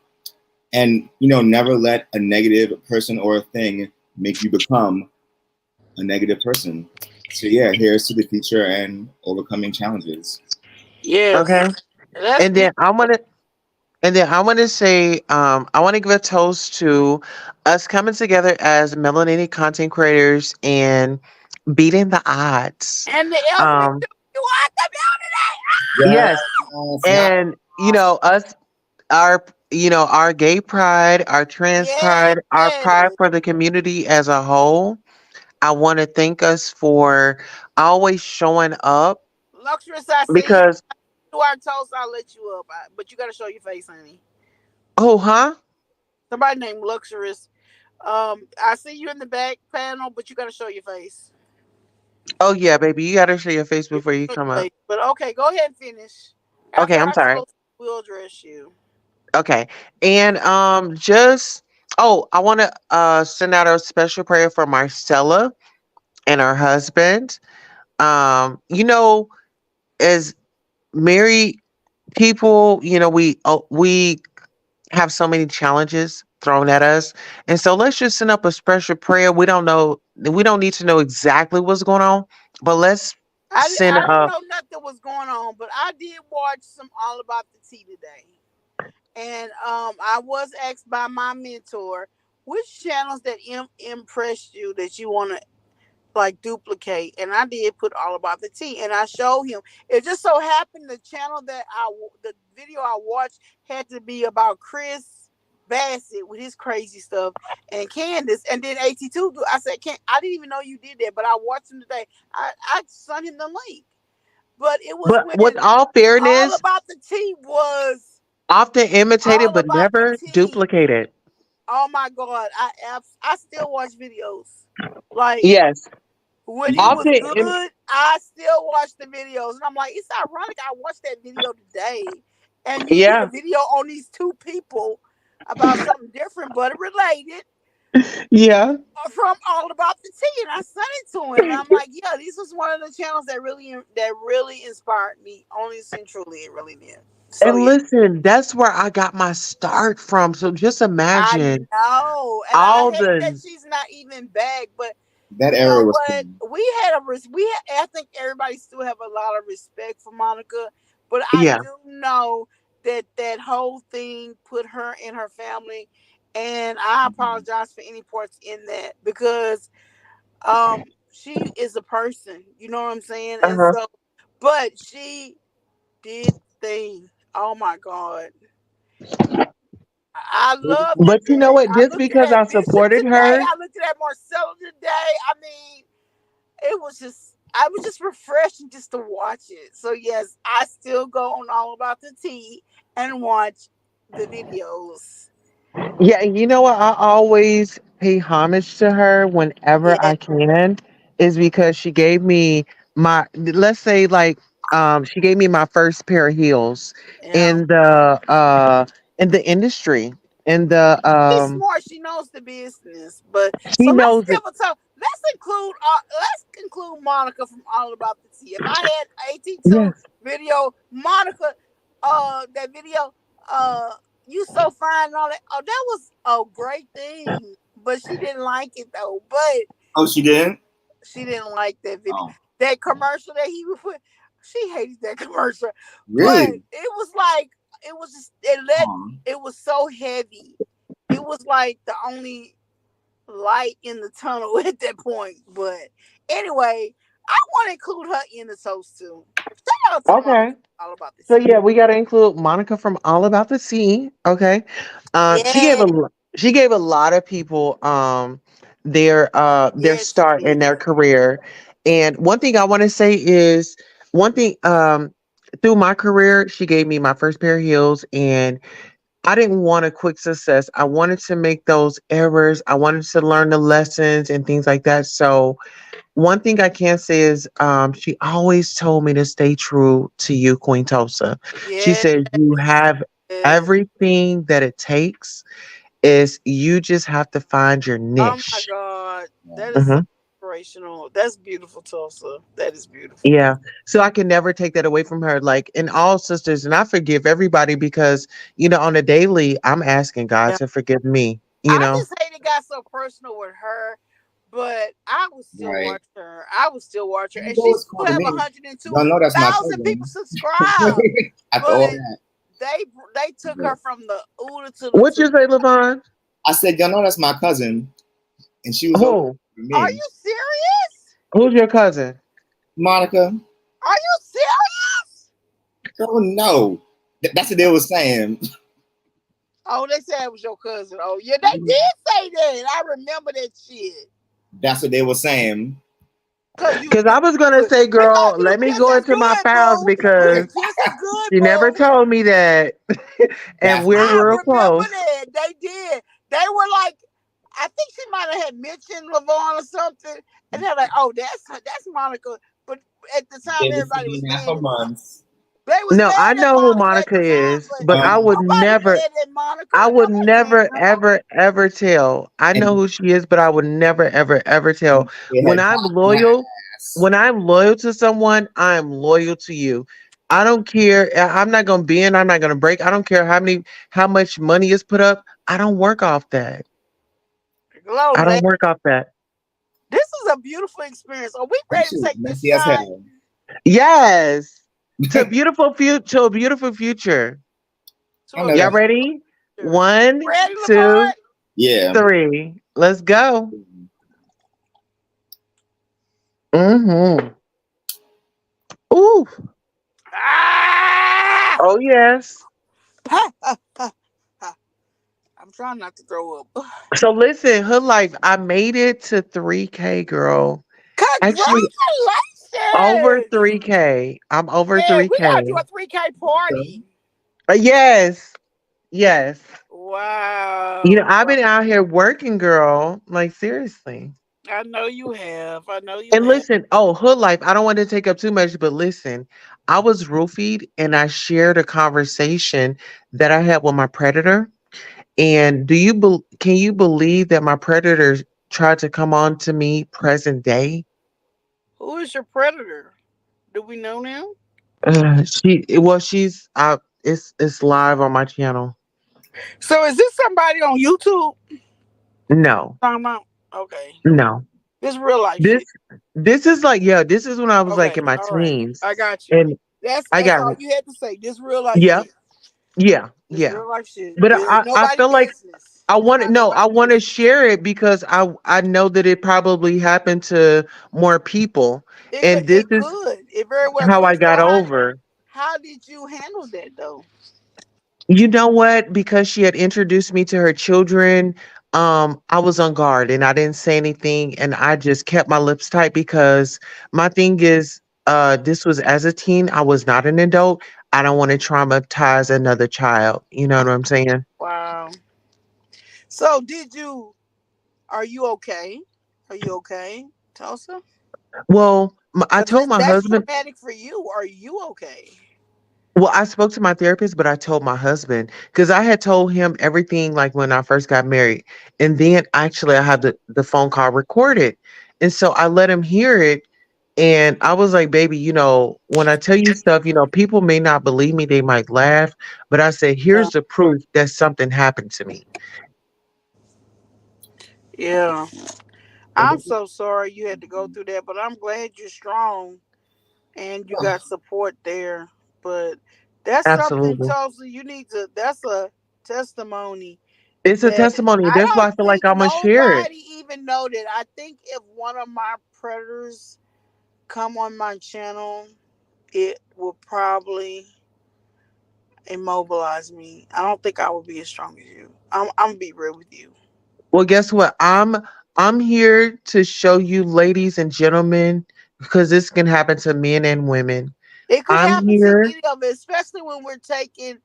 and never let a negative person or a thing make you become a negative person. So yeah, here's to the future and overcoming challenges. yes, Okay, let's and be. then I want to say, I want to give a toast to us coming together as melanated content creators and beating the odds. And the Um, LGBTQ community. yes, Yes, yeah. and us, our gay pride, our trans pride, our pride Yes. for the community as a whole. I want to thank us for always showing up Luxurious, I see you. because, Do our toast, I'll let you up. But you got to show your face, honey. oh, huh? Somebody named Luxurious. I see you in the back panel, but you got to show your face. Oh, yeah, baby, you got to show your face You before you show come your up. face. But okay, go ahead and finish. Okay, After I'm our sorry. toast, we'll address you. Okay. And just I want to send out a special prayer for Marcella and her husband. As married people, we have so many challenges thrown at us. And so let's just send up a special prayer. We don't need to know exactly what's going on, but let's send I don't up. know nothing was going on, but I did watch some All About the Tea today. And I was asked by my mentor, which channels that impressed you that you want to like duplicate, and I did put All About the Tea, and I showed him. It just so happened the channel the video I watched had to be about Chris Bassett with his crazy stuff and Candace, and then AT2. I said, "Can't." I didn't even know you did that, but I watched him today. I sent him the link, but it was But with when all All fairness, About the Tea was often imitated All but About the never Tea. duplicated. Oh my God, I still watch videos like Yes. when he was Often good, I still watch the videos. And I'm like, it's ironic I watched that video today. And you did a yeah. video on these two people about something different but related Yeah. from All About the Tea. And I sent it to him. And I'm like, yeah, this was one of the channels that really inspired me. Honestly and truly, it really did. So And yeah. listen, that's where I got my start from. So just I imagine know, and I all hate that the she's not even back. But That you era know was what? fun. I think everybody still have a lot of respect for Monica, but I yeah. do know that that whole thing put her and her family, and I apologize for any parts in that because she is a person. You know what I'm saying? And Uh-huh. so, but she did thing. Oh my God. I loved it But you know that what? I Just looked at because that I Bishop supported today. her, I looked at that Marcella today. I mean, it was just I was just refreshing just to watch it. So yes, I still go on All About the Tea and watch the videos. yeah, and you know what? I always pay homage to her whenever Yeah, I can, is because she gave me let's say like she gave me my first pair of heels yeah. in the industry. In the She's smart. She knows the business. But She so let's knows it. give a talk. let's include Monica from All About the Tea. If I had AT2 Yes. video, Monica, that video, uh, you so fine and all that. Oh, that was a great thing, but she didn't like it though. But Oh, she didn't. she didn't like that video, Oh, that commercial that he would put. She hated that commercial, but really? it was like it was just it let Um, it was so heavy. It was like the only light in the tunnel at that point. But anyway, I want to include her in the toast too. Shout out to Monica, Okay. all about the So tea. yeah, we got to include Monica from All About the Sea. Okay, Yeah, she gave a lot of people their yes, she start in did. their career. And one thing I want to say is one thing through my career, she gave me my first pair of heels, and I didn't want a quick success. I wanted to make those errors. I wanted to learn the lessons and things like that. So one thing I can say is she always told me to stay true to you, Queen Tosa. She Yes, said, you have yes. everything that it takes, is you just have to find your Oh my niche. God, that is so Hmm. inspirational. That's beautiful, Tulsa. That is beautiful. Yeah. So I can never take that away from her. Like in all sisters, and I forgive everybody because, on a daily, I'm asking God Yeah, to forgive me, you I know? just hate it got so personal with her, but I would still right. watch her. I would still watch her, You and know she what's still cool to have me? Y'all know that's my 102,000 people cousin. subscribed. After all But that, they they took but her from the Uda to the What to. you say, Levon? I said, y'all know that's my cousin, and she was over Who? for Are me. you serious? Who's your cousin? Monica. Are you serious? Oh no, that's what they were saying. Oh, they said it was your cousin. Oh, yeah, they did say that. I remember that shit. That's what they were saying. Cause you Because good. I was gonna say, Because girl, you let me just go as into my good, files boo. You because just as good, she never boo. told me that, and That's we're I real remember close. that. They did. They were like, I think she might have had mentioned Lavon or something. And they're like, oh, that's Monica. But at the time, they've been everybody was saying that mad for at months. They was No, I mad at know who Monica at Monica the time, is, but but I would nobody never, mad at Monica. I would Nobody mad never, at her. ever, ever tell. I know And who she is, but I would never, ever, ever tell. they When had I'm got my loyal, ass. when I'm loyal to someone, I'm loyal to you. I don't care. I'm not gonna bend. I'm not gonna break. I don't care how much money is put up. I don't work off that. Hello, I don't work off that. this is a beautiful experience. Are we That ready to shit was take this messy as shot? hell. Yes. To a beautiful future. To I a know Y'all that. ready? future. One, Ready, two, Lavon? Yeah. 3. Let's go. Mm-hmm. Ooh. Ah! Oh yes. Ha, ha, ha, ha. I'm trying not to throw up. So listen, her life, I made it to 3K, girl. Actually, over Congratulations! 3K. I'm over Yeah, we gotta 3K. do a 3K party. Yes. Yes. Wow. I've been out here working, girl. Like seriously. I know you have. I know you And have. listen, oh, hood life. I don't want to take up too much, but listen, I was roofied and I shared a conversation that I had with my predator. And can you believe that my predator tried to come on to me present day? Who is your predator? Do we know now? She's out. It's live on my channel. So is this somebody on YouTube? No, Talking about? Okay. no. This real life This shit. this is like, yeah, this is when I was like Okay. in my All right. teens. I got you. And That's I that's got all you had to say. This real life yeah, shit. yeah, This yeah. real life shit. But This ain't I nobody feel like business. It's not I nobody want to business. share it because I know that it probably happened to more people. And this It is could. It very well how I could. So got over. how did you handle that though? You know what? Because she had introduced me to her children, I was on guard and I didn't say anything and I just kept my lips tight because my thing is, this was as a teen. I was not an adult. I don't want to traumatize another child. You know what I'm saying? Wow. So did you? Are you okay? Are you okay, Tulsa? Well, I Because told my that's husband. traumatic for you. Are you okay? Well, I spoke to my therapist, but I told my husband because I had told him everything like when I first got married. And then actually I had the phone call recorded. And so I let him hear it. And I was like, baby, when I tell you stuff, people may not believe me. They might laugh. But I said, Yeah. here's the proof that something happened to me. Yeah. I'm so sorry you had to go through that, but I'm glad you're strong and you got support there. But that's something, Absolutely. Tulsa. You need to. That's a testimony It's a that testimony. I That's why I don't feel like think I'm going to share it. nobody even know that. I think if one of my predators come on my channel, it will probably immobilize me. I don't think I would be as strong as you. I'm gonna be real with you. Well, guess what? I'm here to show you, ladies and gentlemen, because this can happen to men and women. It could I'm happen to here. any of us, especially when we're taking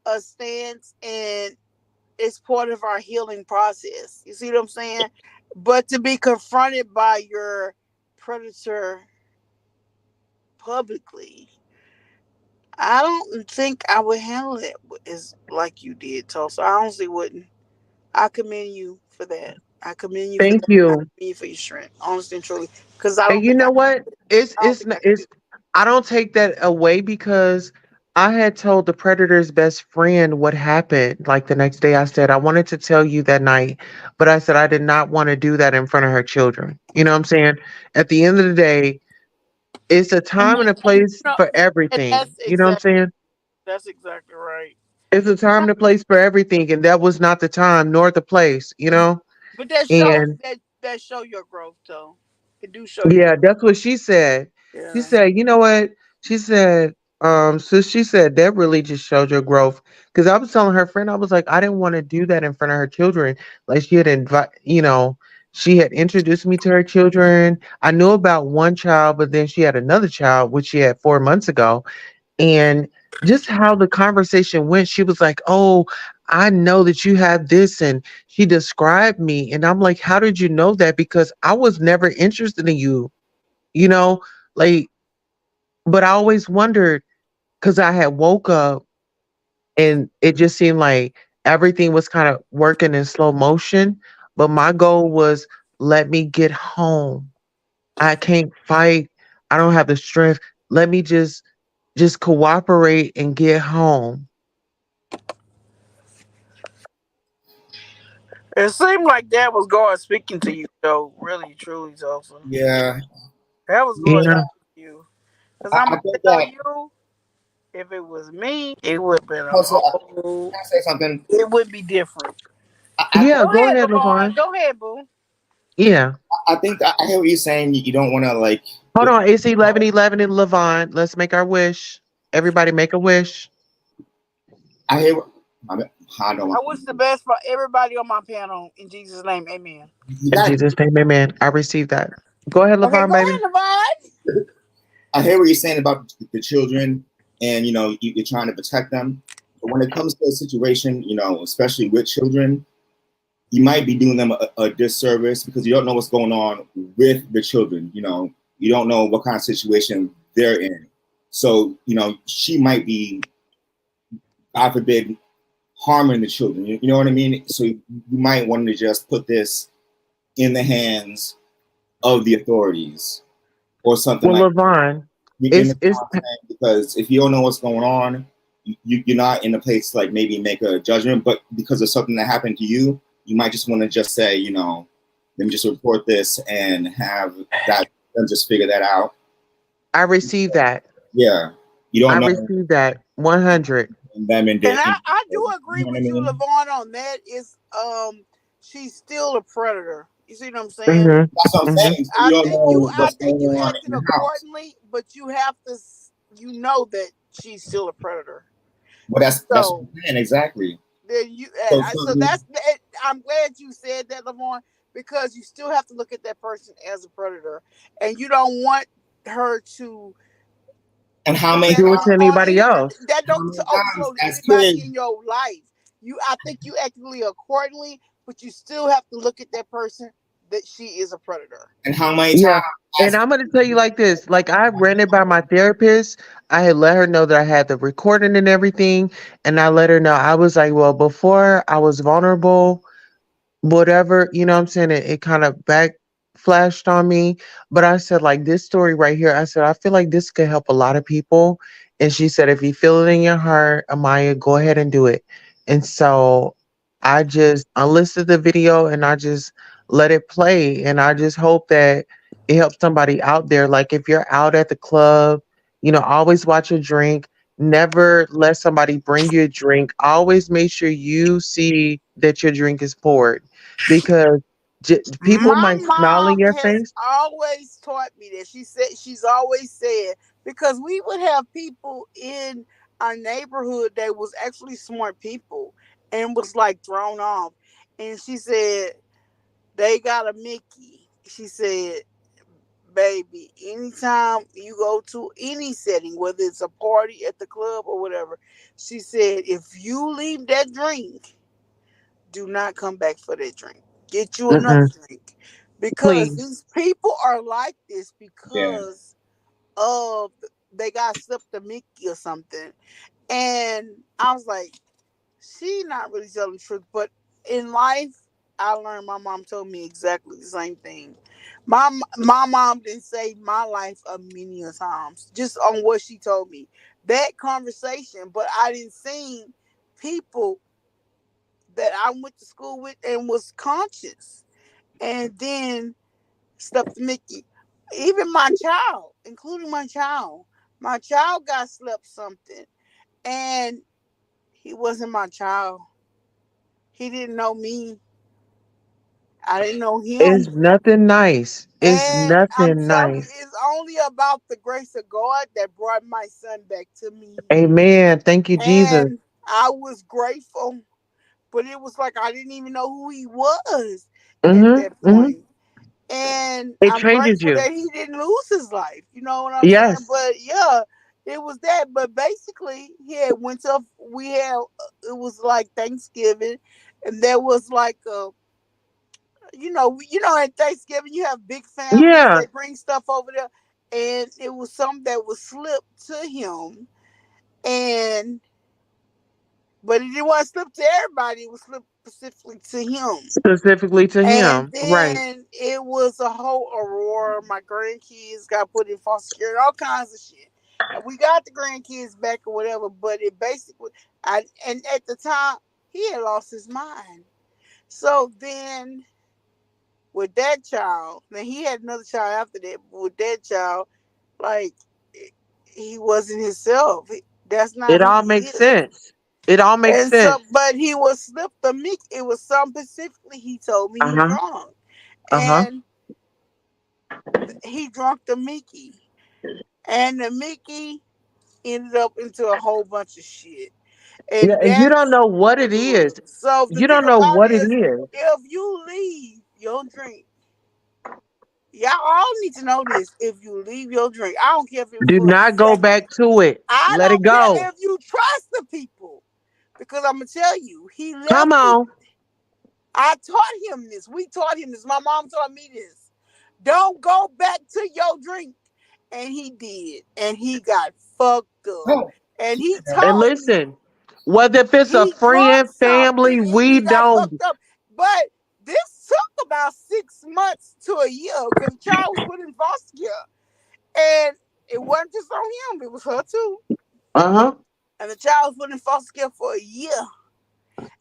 a stance and it's part of our healing process. You see what I'm saying? But to be confronted by your predator publicly, I don't think I would handle it as like you did, Tulsa. I honestly wouldn't. I commend you for that. I commend you for Thank that. I you. commend you for your strength, honestly and truly. Because I And don't you think know what? I don't think I could do it. I don't take that away because I had told the predator's best friend what happened. Like the next day I said I wanted to tell you that night, but I said I did not want to do that in front of her children. You know what I'm saying? At the end of the day, it's a time and a And place for and everything. You know what I'm saying? that's exactly right. It's a time and a place for everything, and that was not the time nor the place. But that show And that show your growth though. It do show you. yeah, that's what she said. She Yeah. said, you know what? She said, so she said that really just showed your growth. Cause I was telling her friend, I was like, I didn't want to do that in front of her children. Like she had introduced me to her children. I knew about one child, but then she had another child, which she had 4 months ago. And just how the conversation went, she was like, oh, I know that you have this. And she described me. And I'm like, how did you know that? Because I was never interested in you, you know, like, but I always wondered because I had woke up and it just seemed like everything was kind of working in slow motion. But my goal was let me get home. I can't fight. I don't have the strength. Let me just cooperate and get home. It seemed like that was God speaking to you though, really, truly, Tulsa. Yeah, That was God Yeah. speaking to you. Because I'm I gonna think tell that you, if it was me, it would have been a also whole can I say something? it would be different. I Yeah, Go think go ahead, ahead, Lavon. Levon. Go ahead, boo. Yeah. I think I hear what you're saying. You don't want to like. Hold on. It's 11:11 in Levon. Let's make our wish. Everybody make a wish. I hear. I mean, I don't I want. wish the best for everybody on my panel. In Jesus' name, amen. You In got. Jesus' name, amen. I received that. Go ahead, Okay, Levon, go baby. ahead, Lavon. I hear what you're saying about the children, and you're trying to protect them. But when it comes to a situation, especially with children, you might be doing them a disservice because you don't know what's going on with the children. You don't know what kind of situation they're in. So, she might be, God forbid, harming the children. You know what I mean? So you might want to just put this in the hands of the authorities or something Well, like Levon, you it's understand it's what I'm saying? Because if you don't know what's going on, you're not in a place to like maybe make a judgment, but because of something that happened to you, you might just want to just say, let me just report this and have that them just figure that out. I received that. Yeah. You I don't know received that 100. them and And did I do you agree know what I with you, mean? Lavon, on that. Is she's still a predator. You see what I'm saying? Mhm. That's what I'm Mhm. saying. So you don't know I what's think going you on acted in the house. accordingly, but you have to that she's still a predator. But that's what So I'm saying, exactly. then you So so something I'm glad you said that, Lavon, because you still have to look at that person as a predator, and you don't want her to and how put many Do it times to that on anybody else. that how don't to many times overflow to as anybody kids in your life. I think you actively accordingly, but you still have to look at that person that she is a predator. and how many Yeah. times And as I'm going to tell you like this. Like I ran it by my therapist. I had let her know that I had the recording and everything. And I let her know. I was like, well, before I was vulnerable, whatever, you know what I'm saying? It kind of flashed on me, but I said, like, this story right here, I said, I feel like this could help a lot of people. And she said, if you feel it in your heart, Amaya, go ahead and do it. And so I just unlisted the video and I just let it play. And I just hope that it helps somebody out there. Like, if you're out at the club, always watch your drink. Never let somebody bring you a drink. Always make sure you see that your drink is poured, because people My might smile in mom your has face. always taught me that. She's always said, because we would have people in our neighborhood that was actually smart people and was like thrown off. And she said they got a Mickey. She said, baby, anytime you go to any setting, whether it's a party at the club or whatever, she said, if you leave that drink, do not come back for that drink. Get you another Mm-mm, drink. Because please. these people are like this Yeah. because of they got slipped a Mickey or something. And I was like, she not really telling the truth. But in life, I learned my mom told me exactly the same thing. My mom didn't save my life a many a times just on what she told me. That conversation, but I didn't see people that I went to school with and was conscious. And then stuff to Mickey. Even my child got slept something. And he wasn't my child. He didn't know me. I didn't know It's him. nothing nice. It's And I'm nothing telling you, nice. it's only about the grace of God that brought my son back to me. Amen. Thank you, Jesus. And I was grateful, but it was like I didn't even know who he was at Mm-hmm. that Mm-hmm. point. And It I'm changes grateful you. that he didn't lose his life. You know what I'm saying? Yes. But yeah, it was that. But basically, he had went to we had it was like Thanksgiving, and there was like a at Thanksgiving you have big families. Yeah. They bring stuff over there, and it was something that was slipped to him, and but it didn't want to slip to everybody. It was slipped specifically to him. Specifically to And him. Right. then it was a whole aurora. My grandkids got put in foster care and all kinds of shit. And we got the grandkids back or whatever, but it basically, and at the time, he had lost his mind. So then with that child, then he had another child after that, but with that child, like, he wasn't himself. That's not It who all he makes is. sense. It all makes And so, sense. but he was slipped the Mickey. It was something specifically he told me he Uh-huh. drunk. Uh-huh. And he drunk the Mickey, and the Mickey ended up into a whole bunch of shit. Yeah, And and you don't that's know what it is. so the You thing don't know about it what it is, is. if you leave your drink, y'all all need to know this. If you leave your drink, I don't care if it's Do for a not go second. back to it. I Let it don't go. care if you trust the people, because I'm gonna tell you, he Come left it. on. I taught him this. We taught him this. My mom taught me this. Don't go back to your drink. And he did. And he got fucked up. Oh, And he And told me listen, whether if it's a he drunk friend, something family, and we he got don't. fucked up. But this took about 6 months to a year because the child was put in foster care. And it wasn't just on him, it was her too. Uh-huh. And the child was put in foster care for a year.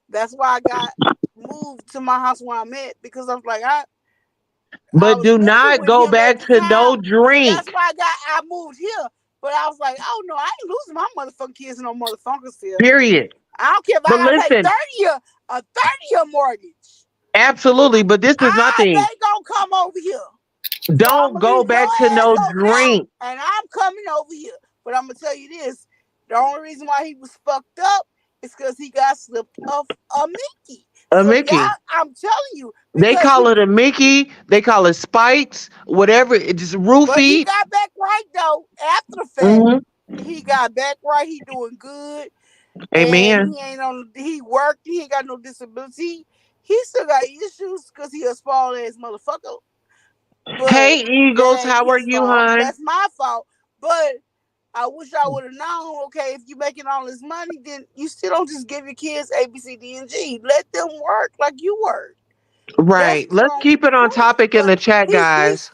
That's why I got moved to my house where I'm at, because I was like, I But was do living not with go him at back the to no time, so that's drink. why I moved here. But I was like, oh no, I ain't losing my motherfucking kids in no motherfuckers here. Period. I don't care if I But gotta pay listen, 30 year mortgage. absolutely. But this is my thing. They gonna come over here. So I'm Don't gonna go leave your back to no ass over drink. there, and I'm coming over here. But I'm gonna tell you this: the only reason why he was fucked up is because he got slipped of a Mickey. A So y'all, Mickey. I'm telling you, They because call it a Mickey. They call it spikes. Whatever. It's just but he roofied. got back right though. After the fact, Hmm. he got back right. He doing good, and Amen. he ain't on. He worked. He ain't got no disability. He still got issues because he a small ass motherfucker. But Hey, Eagles. that ain't How are his you, fault. hon? That's my fault. But I wish I would have known. Okay, if you making all this money, then you still don't just give your kids A, B, C, D, and G. Let them work like you work. That's Right. what's Let's wrong with keep the it on fruit. topic in But the chat, guys.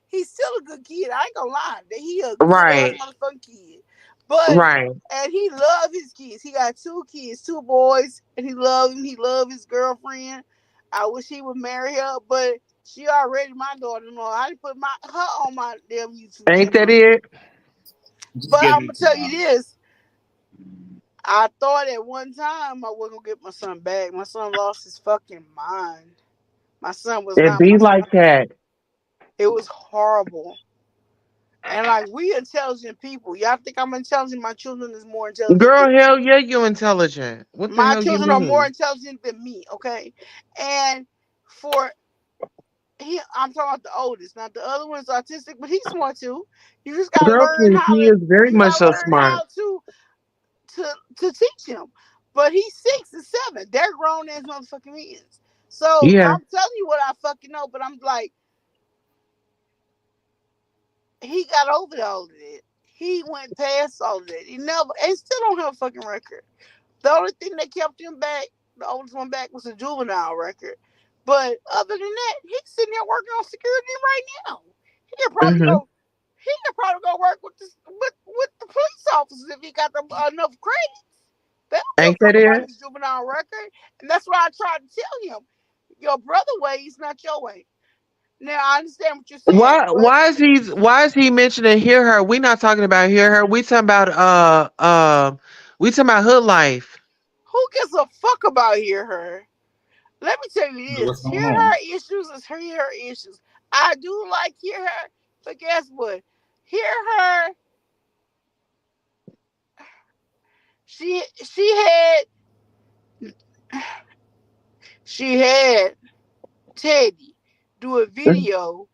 he's still a good kid. I ain't gonna lie. That he a good ass Right. motherfucking kid. But Right. and he love his kids. He got two kids, two boys, and he love him. He love his girlfriend. I wish he would marry her, but she already my daughter-in-law. I didn't put my her on my damn YouTube Ain't that channel. it? Just But give I'm it gonna to tell you them. this. I thought at one time I wasn't gonna get my son back. My son lost his fucking mind. My son was It not my be like son. that. It was horrible. And like we intelligent people. Y'all think I'm intelligent? My children is more intelligent Girl, than me. hell yeah, you intelligent. What the My hell you children are more mean? intelligent than me, okay? And for I'm talking about the oldest. Now the other one is autistic, but he's smart too. You just gotta Girl, learn please, how he to is very you much gotta so learn smart. how to teach him. But he's 6 and 7. They're grown as motherfucking men. So Yeah. I'm telling you what I fucking know, but I'm like, he got over all of it. He went past all of that. He never and still don't have a fucking record. The only thing that kept him back, the oldest one back, was a juvenile record. But other than that, he's sitting there working on security right now. He could probably Mm-hmm. go. He could probably go work with with the police officers if he got enough credit. They don't give Ain't a fuck that about it? his juvenile record, and that's what I tried to tell him. Your brother way is not your way. Now I understand what you're saying, but Why is he mentioning hear her? We not talking about hear her. We talking about hood life. who gives a fuck about hear her? Let me tell you What's this: going hear on? her issues is hear her issues. I do like hear her, but guess what? Hear her. She had she had Teddy do a video.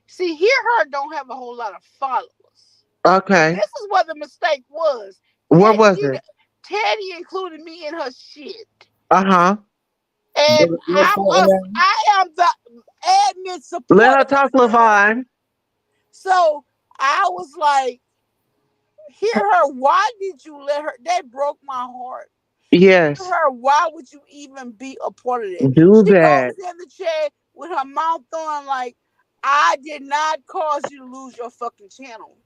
See, hear her don't have a whole lot of followers. Okay. This is what the mistake was. What Teddy was did. it? Teddy included me in her shit, Uh-huh. and What fault in that? I am the admin Let support her of talk, hear her. Levon. So I was like, hear her. Why did you let her? That broke my heart. Hear Yes. her. Why would you even be a part of that? Do She that. goes in the chair with her mouth on like, I did not cause you to lose your fucking channel.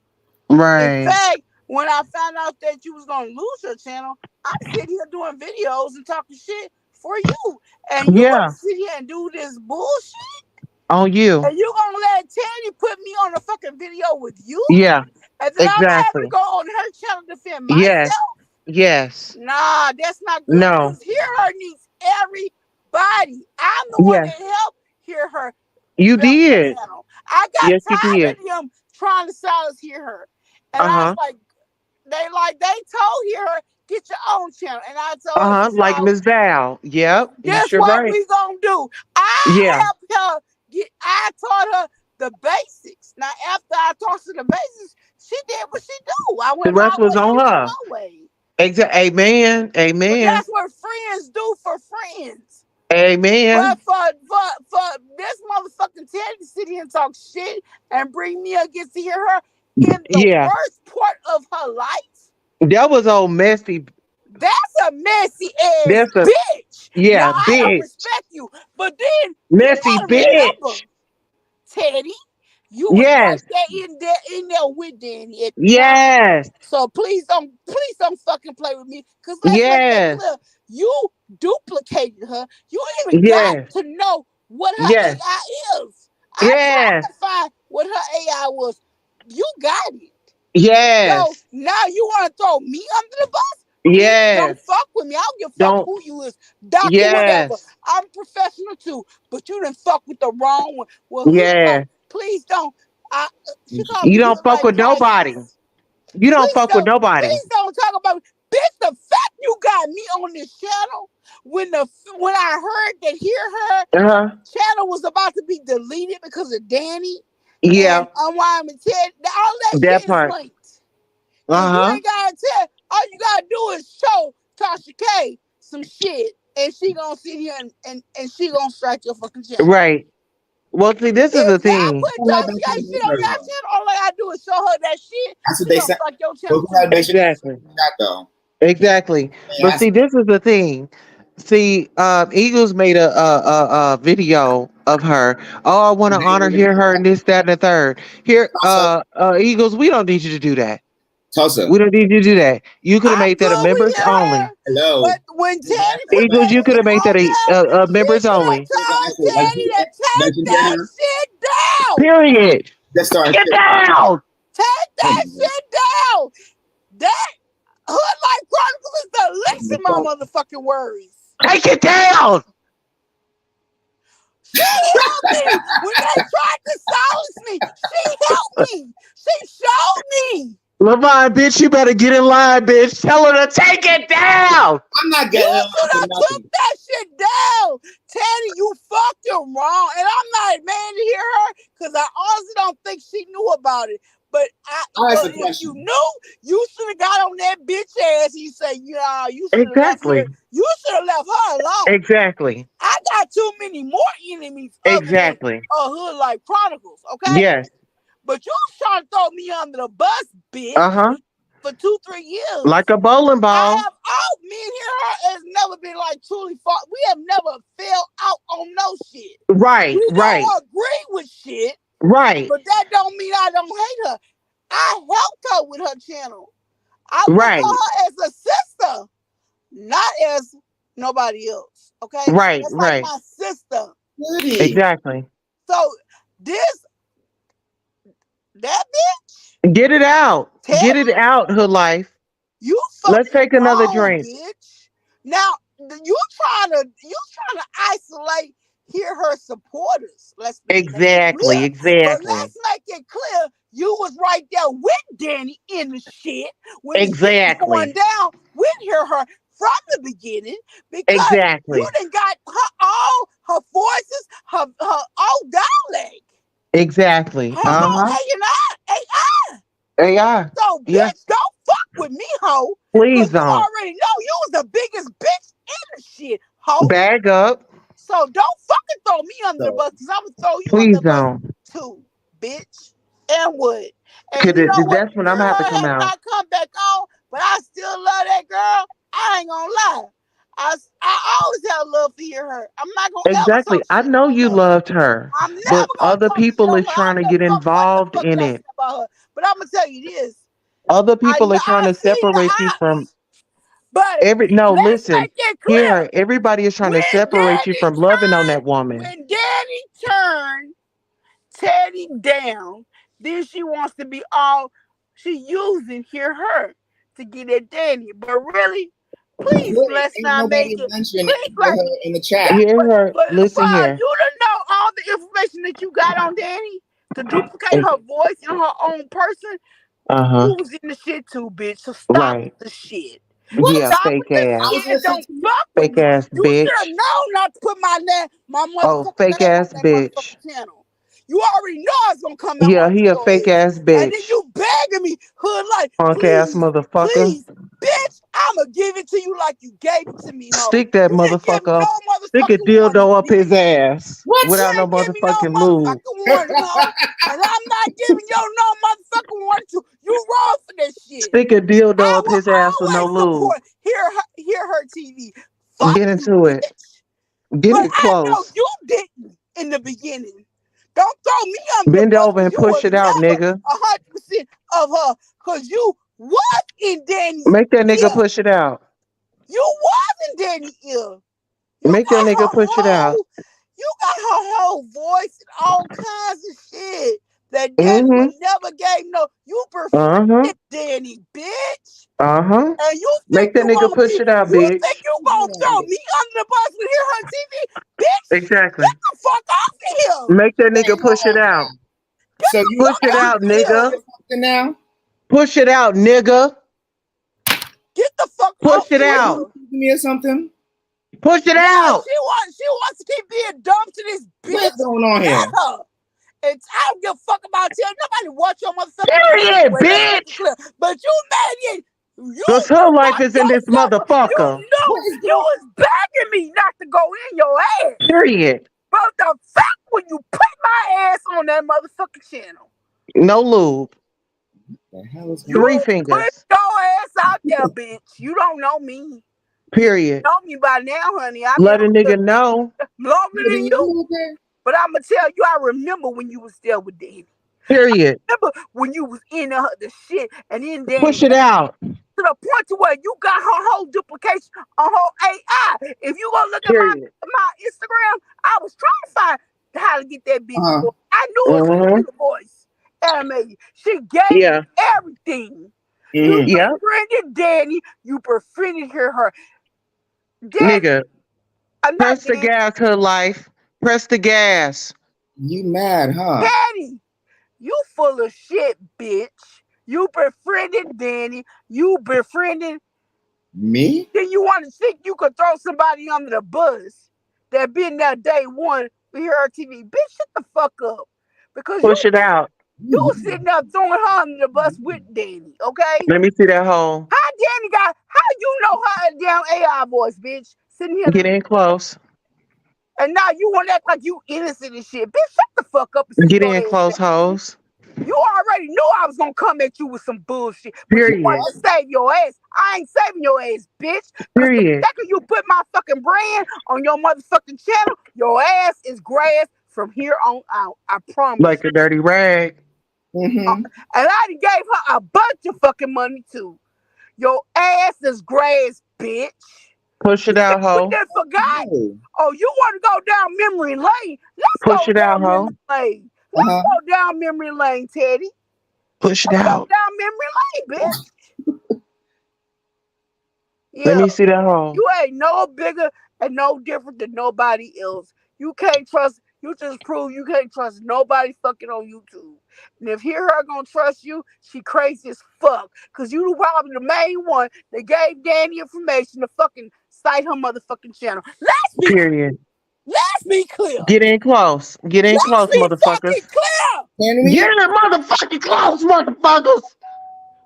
In Right. fact, when I found out that you was gonna lose your channel, I'm sitting here doing videos and talking shit for you, and you Yeah. gonna sit here and do this bullshit, On you. and you gonna let Tanny put me on a fucking video with you, Yeah. and then I'm not able to Exactly. go on her channel to defend Yes. myself. Yes. Nah, that's not good No. because Hear Her needs everybody. I'm the one Yeah. that helped Hear Her You develop her did. channel. I got Yes, you tired did. of them trying to silence Hear Her. And I was Uh-huh. like, they told Hear Her, get your own channel. And I told her, Uh-huh. Like Miss Val. Yep. You this sure what right. we gonna do. I Yeah. helped her I taught her the basics. Now after I taught her the basics, she did what she do. I The went my rest was way, on she went her. her way. Amen. But Amen. that's what friends do for friends. But Amen. for this motherfucking Teddy to sit here and talk shit and bring me against to hear her in the Yeah. worst part of her life, That was old messy. that's a messy ass That's a bitch. Now yeah, I don't bitch. respect you, but then you Messy gotta remember, bitch. Teddy, you was right Yes. there in there with Danny at the time. Yes. So please don't fucking play with me. Cause let's make that Yes. clear. You duplicated her. You even got Yes. to know what her Yes. AI is. I tried Yes. to find what her AI was. You got it. So Yes. now you want to throw me under the bus? Bitch, don't Yes. fuck with me. I don't give a fuck Don't. who you is. Doctor, whatever. Yes. I'm professional too. But you didn't fuck with the wrong one. Well, who you Yeah. talk? Please don't. I, she called You me don't hood fuck like with nobody. crisis. You don't fuck with nobody. Please don't talk about me. Bitch, the fact you got me on this channel when I heard that Hear Her Uh-huh. channel was about to be deleted because of Danny Yeah. and Unwind and Ted, all that That shit is part. linked. And you Uh-huh. ain't gotta tell. All you gotta do is show Tasha K some shit, and she gonna sit here and she gonna strike your fucking channel. Right. Well, see, this is If the y'all thing. put Who had Tasha that K shit on information y'all though? channel, all I gotta do is show her that shit. That's what She they gonna said. strike your But channel who too. had mentioned Exactly. that though? Exactly. They But asked see, this is the thing. See, Eagles made a video of her. Oh, I want to honor, hear her, and this, that, and the third. Here, Tulsa, Eagles, we don't need you to do that. Tulsa. We don't need you to do that. You could have I'm made that a good with members her. only. Hello. But when Teddy put Eagles, that you could have shit made that on there, a she members should have only. told Actually, let's Teddy do to it. take that Legendary. shit down. Period. Just start. Take it down. Take Oh that my God. shit down. That Hood Life Chronicles is the least of my motherfucking worries. Take it down. She helped me when they tried to silence me. She helped me. She showed me. Lavon, bitch, you better get in line, bitch. Tell her to take it down. I'm not You getting it should for have took nothing. that shit down. Teddy, you fucking wrong. And I'm not mad to hear her because I honestly don't think she knew about it. I'll ask But a if you question. knew, you should have got on that bitch ass and you say, you should have left Exactly. here. You should have left her alone. Exactly. I got too many more enemies other than Exactly. Hood Life Chronicles, okay? Yes. But you was trying to throw me under the bus, bitch, Uh-huh. for 2-3 years. Like a bowling I ball. have me and her has never been like truly fought. We have never fell out on no shit. Right, We right, don't agree with shit, right, but that don't mean I don't hate her. I helped her with her channel. I look at right, her as a sister, not as nobody else. Okay, right, that's like right. my sister. Goody. Exactly. So this that bitch, Get it out. Get it Teddy, out, Hood Life. you Let's fucking take another wrong, drink. bitch. Now you trying to isolate here her supporters. Let's make that Exactly, clear. But exactly, let's make it clear you was right there with Danny in the shit when the shit was going exactly, down with her from the beginning because you exactly, done got her all her voices, her old dialect, exactly. her old Uh-huh. AI. AI. So, Yeah. bitch, don't fuck with me, hoe. Cause Please you don't. already know you was the biggest bitch in the shit, hoe. Bag up. So don't fucking throw me under the So, bus, cause I'ma throw you under Please the bus don't. too, bitch. And what? And Cause you know what? that's when Me I'm and gonna have to her come have out. not come back on, but I still love that girl. I ain't gonna lie. I always have love for her. I'm not gonna ever Exactly. talk I shit know you about her. loved her, I'm but never gonna other talk shit people on is her. I trying don't to give a get fuck what the involved fuck in y'all it. say about her. But I'm gonna tell you this. Other I people know are trying I to seen the separate you from ops, but every no, let's listen. make it Here, clear. everybody is trying to When separate you Danny from loving on that turned, woman. when Danny turned Teddy down, then she wants to be all she using her to get at Danny. But really, please really, let's ain't not make nobody it. mentioned Please hear let's her in the chat. Hear her, but listen for here. you to know all the information that you got on Danny to duplicate her voice in her own person, Uh-huh. you was in the shit too, bitch. So stop Right. the shit. What? Yeah, Stop with fake the I was ass. shit and listening don't to you. fuck with Fake me. ass You should have bitch. known not to put my Oh, motherfucking fake name on ass that bitch. motherfucking channel. You already know I was gonna come out Yeah, he after a your fake ass. ass And then bitch. you begging me, hood like, Punk ass please, motherfucker. please, bitch, I'ma give it to you like you gave it to me, ho. Stick that You didn't give me motherfucker no up. Stick a motherfucking warning, dildo up his bitch. ass What? You without no ain't give me no motherfucking lube. motherfucking warning, ho. And I'm not giving you no motherfucking warning to you wrong for this shit. Stick a dildo I up will his ass with no always lube. support hear her TV. Fuck Get you, into it. bitch. Get But it I know close. you didn't in the beginning. Don't throw me under the Bend bus over because and you push was it out, never nigga. 100% of her. Because you was in Danny's Make that nigga ear. push it out. You was in Danny's ear. You Make that got nigga her push it out. whole, you got her whole voice and all kinds of shit that Danny Mm-hmm. would never gave no. You Uh-huh. befriended Danny, bitch. Uh-huh. And you think Make that you nigga gonna push be, it out, you think bitch. you gonna throw me under the bus with her TV? Bitch, Exactly. get the fuck off of here. Make that nigga Wait, push it hold on. out. Get So the you Push fuck it you off out, of trying to nigga. here. say something now? Push it out, nigga. Get the fuck Push off of it Are out. you here. accusing me or something? Push it Nah, out. she wants to keep being dumb to this What's bitch. going on Let here? her. And I don't give a fuck about you. Nobody watch your motherfucking channel Period, anyway. Let's make it bitch. clear. But you made it. You Cause her life fuck is in this yourself. You motherfucker. knew What is you going? was begging me not to go in your ass. Period. But the fact when you put my ass on that motherfucking channel, No lube. The hell is going you on? Three put fingers. your ass out there, bitch. You don't know me. You Period. know me by now, honey. I've been Let a on nigga here know. longer Nigga, than you you. know that? But I'm gonna tell you, I remember when you was there with Danny. Period. Remember when you was in the shit, and then Danny Push it out. to the point to where you got her whole duplication on her AI. If you gonna look at Period. my Instagram, I was trying to find how to get that bitch Uh-huh. voice. I knew it was Mm-hmm. a voice animated. She gave you Yeah. everything. You Mm-hmm. Yeah. befriended Danny. You befriended her. Danny, Nigga. not Press the Danny. gas, her life. Press the gas. You mad, huh? Patty, you full of shit, bitch. You befriended Danny. You befriended. Me? Then you want to think you could throw somebody under the bus that been there day one with her TV. Bitch, shut the fuck up. Because Push it out. you was sitting there throwing her under the bus with Danny, okay? Let me see that hole. How Danny got, how you know her damn AI voice, bitch? Sitting here, Get in close. and now you want to act like you innocent and shit. Bitch, shut the fuck up and sit Get your in ass close, down. hoes. You already knew I was gonna come at you with some bullshit, but you wanted Period. to save your ass. I ain't saving your ass, bitch. Cause the Period. second you put my fucking brand on your motherfucking channel, your ass is grass from here on out. I promise Like you. a dirty rag. Uh, Mm-hmm. and I done gave her a bunch of fucking money too. Your ass is grass, bitch. Push it out, We hoe. just forgot. No. Oh, you want to go down memory lane? Let's Push go it out, down memory hoe. lane. Let's Uh-huh. go down memory lane, Teddy. Push it Let's go out. down memory lane, bitch. Let Yeah, me see that hoe. you ain't no bigger and no different than nobody else. You can't trust. You just prove you can't trust nobody fucking on YouTube. And if hear her gonna trust you, she crazy as fuck. Cause you probably the main one that gave Danny information to fucking cite her motherfucking channel. Period. Let's be clear. Get in close. Get in Let's close, be motherfuckers. fucking clear. Get Enemy? in motherfucking close, motherfuckers.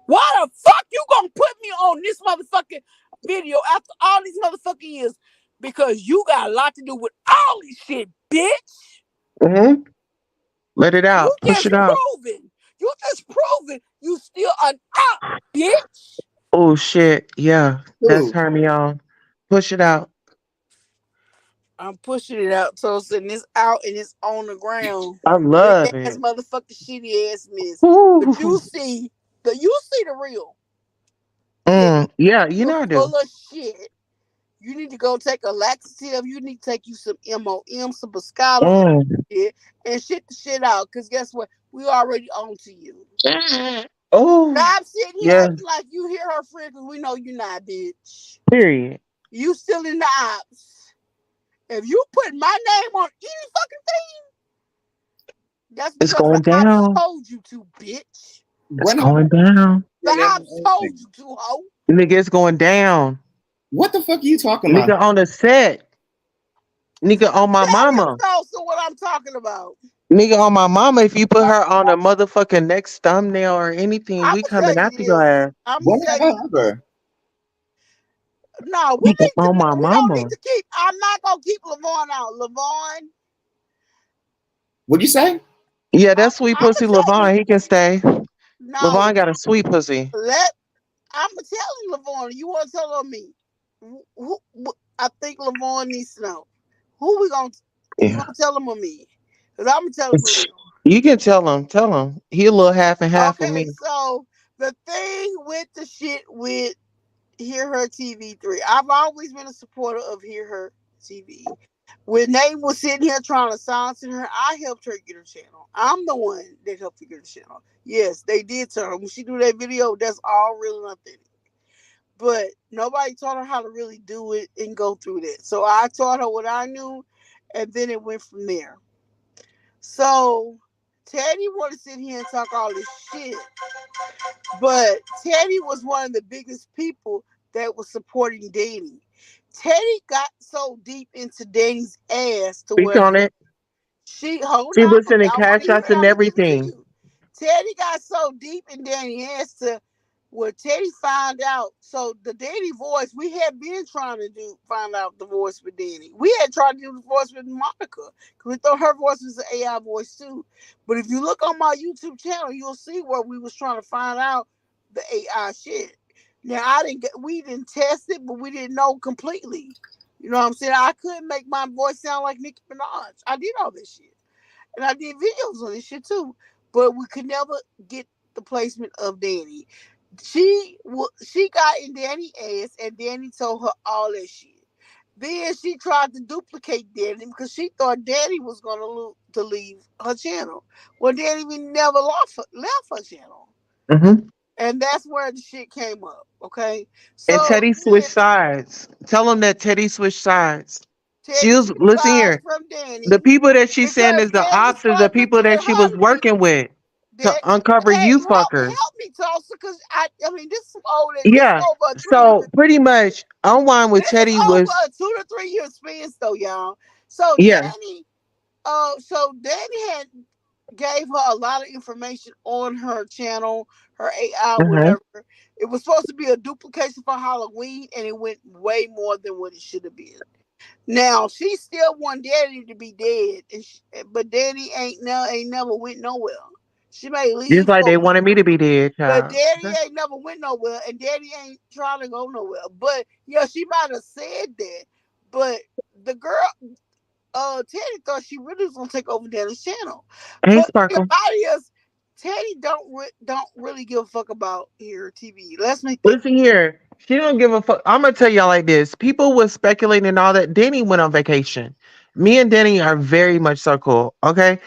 Why the fuck you gonna put me on this motherfucking video after all these motherfucking years? Because you got a lot to do with all this shit, bitch. Mm-hmm. Let it You out. Push just it out. proving. You just proving you still an up, bitch. Oh shit. Yeah. That's Who? turn me on. Push it out. I'm pushing it out, toasting this out and it's on the ground. I Big love ass it. motherfucking shitty ass miss. But Ooh. you see the real. Yeah, Yeah, you you're know I do. full of shit. You need to go take a laxative. You need to take you some MOM, some Biscotta Mm. shit, and shit the shit out. Cause guess what? We already on to you. Oh, Stop sitting here yeah. acting like you hear her friend, cause we know you not, bitch. Period. You still in the ops. If you put my name on any fucking thing, that's It's because the going ops down. told you to, bitch. It's When have I going down. The heard ops told anything? you to, ho. Nigga, it's going down. What the fuck are you talking about? Nigga on the set. Nigga on my Tell him mama. also what I'm talking about. Nigga on my mama. If you put her on a motherfucking next thumbnail or anything, I'm we gonna coming tell you after your this. ass. I'm gonna When tell have I you. ever? No, we Nigga need to. on my We don't need mama. to keep. I'm not gonna keep Lavon out. Lavon, What'd you say? Yeah, that sweet I'm pussy gonna tell you. Levon, he can stay. No, Levon got a sweet pussy. let. I'm gonna tell you, Lavon. You want to tell on me? I think Lavon needs to know. Who we gonna? You Yeah. gonna tell him or me? Cause I'm gonna tell him for real. You can tell him. Tell him. He a little half and half of Okay, me. so the thing with the shit with Hear Her TV 3, I've always been a supporter of Hear Her TV. When they was sitting here trying to silence her, I helped her get her channel. I'm the one that helped her get her channel. Yes, they did tell her. When she do that video, that's all real and authentic. But nobody taught her how to really do it and go through that. So I taught her what I knew, and then it went from there. So Teddy wanted to sit here and talk all this shit, but Teddy was one of the biggest people that was supporting Danny. Teddy got so deep into Danny's ass to Speak where on it. she hold She was on, sending y'all want to cash hear outs it? and I'm gonna give it to everything. you. Teddy got so deep in Danny's ass to where Teddy found out. So the Danny voice, we had been trying to find out the voice with Danny. We had tried to do the voice with Monica because we thought her voice was an AI voice too. But if you look on my YouTube channel, you'll see where we was trying to find out the AI shit. Now we didn't test it, but we didn't know completely. You know what I'm saying? I couldn't make my voice sound like Nicki Minaj. I did all this shit, and I did videos on this shit too. But we could never get the placement of Danny. She got in Danny's ass, and Danny told her all that shit. Then she tried to duplicate Danny because she thought Danny was gonna to leave her channel. Well, Danny never left her channel, Hmm. and that's where the shit came up. Okay, And so Teddy then switched sides. Tell him that Teddy switched sides. She Teddy was, switched listen sides here. from The Danny people that she's saying because is the Danny ops is the started people looking that at she was her working with to that uncover hey, you fuckers. help me, Tulsa, because I mean this is Yeah. over a So pretty much Unwind with this is Teddy over was, a 2 to 3 year span though, y'all. So yeah. Danny had gave her a lot of information on her channel, her AI, Hmm. whatever. It was supposed to be a duplication for Halloween, and it went way more than what it should have been. Now she still want Daddy to be dead, but Daddy ain't never went nowhere. She may Just leave like for a they week, wanted me to be dead, but child. Daddy Okay. ain't never went nowhere, and Daddy ain't trying to go nowhere. But yeah, she might have said that, but the girl, Teddy thought she really was gonna take over Daddy's channel. Hey, But the Sparkle. body is Teddy don't really give a fuck about her TV. Let's make that. Listen here. She don't give a fuck. I'm gonna tell y'all like this. People was speculating and all that. Danny went on vacation. Me and Danny are very much so cool. Okay.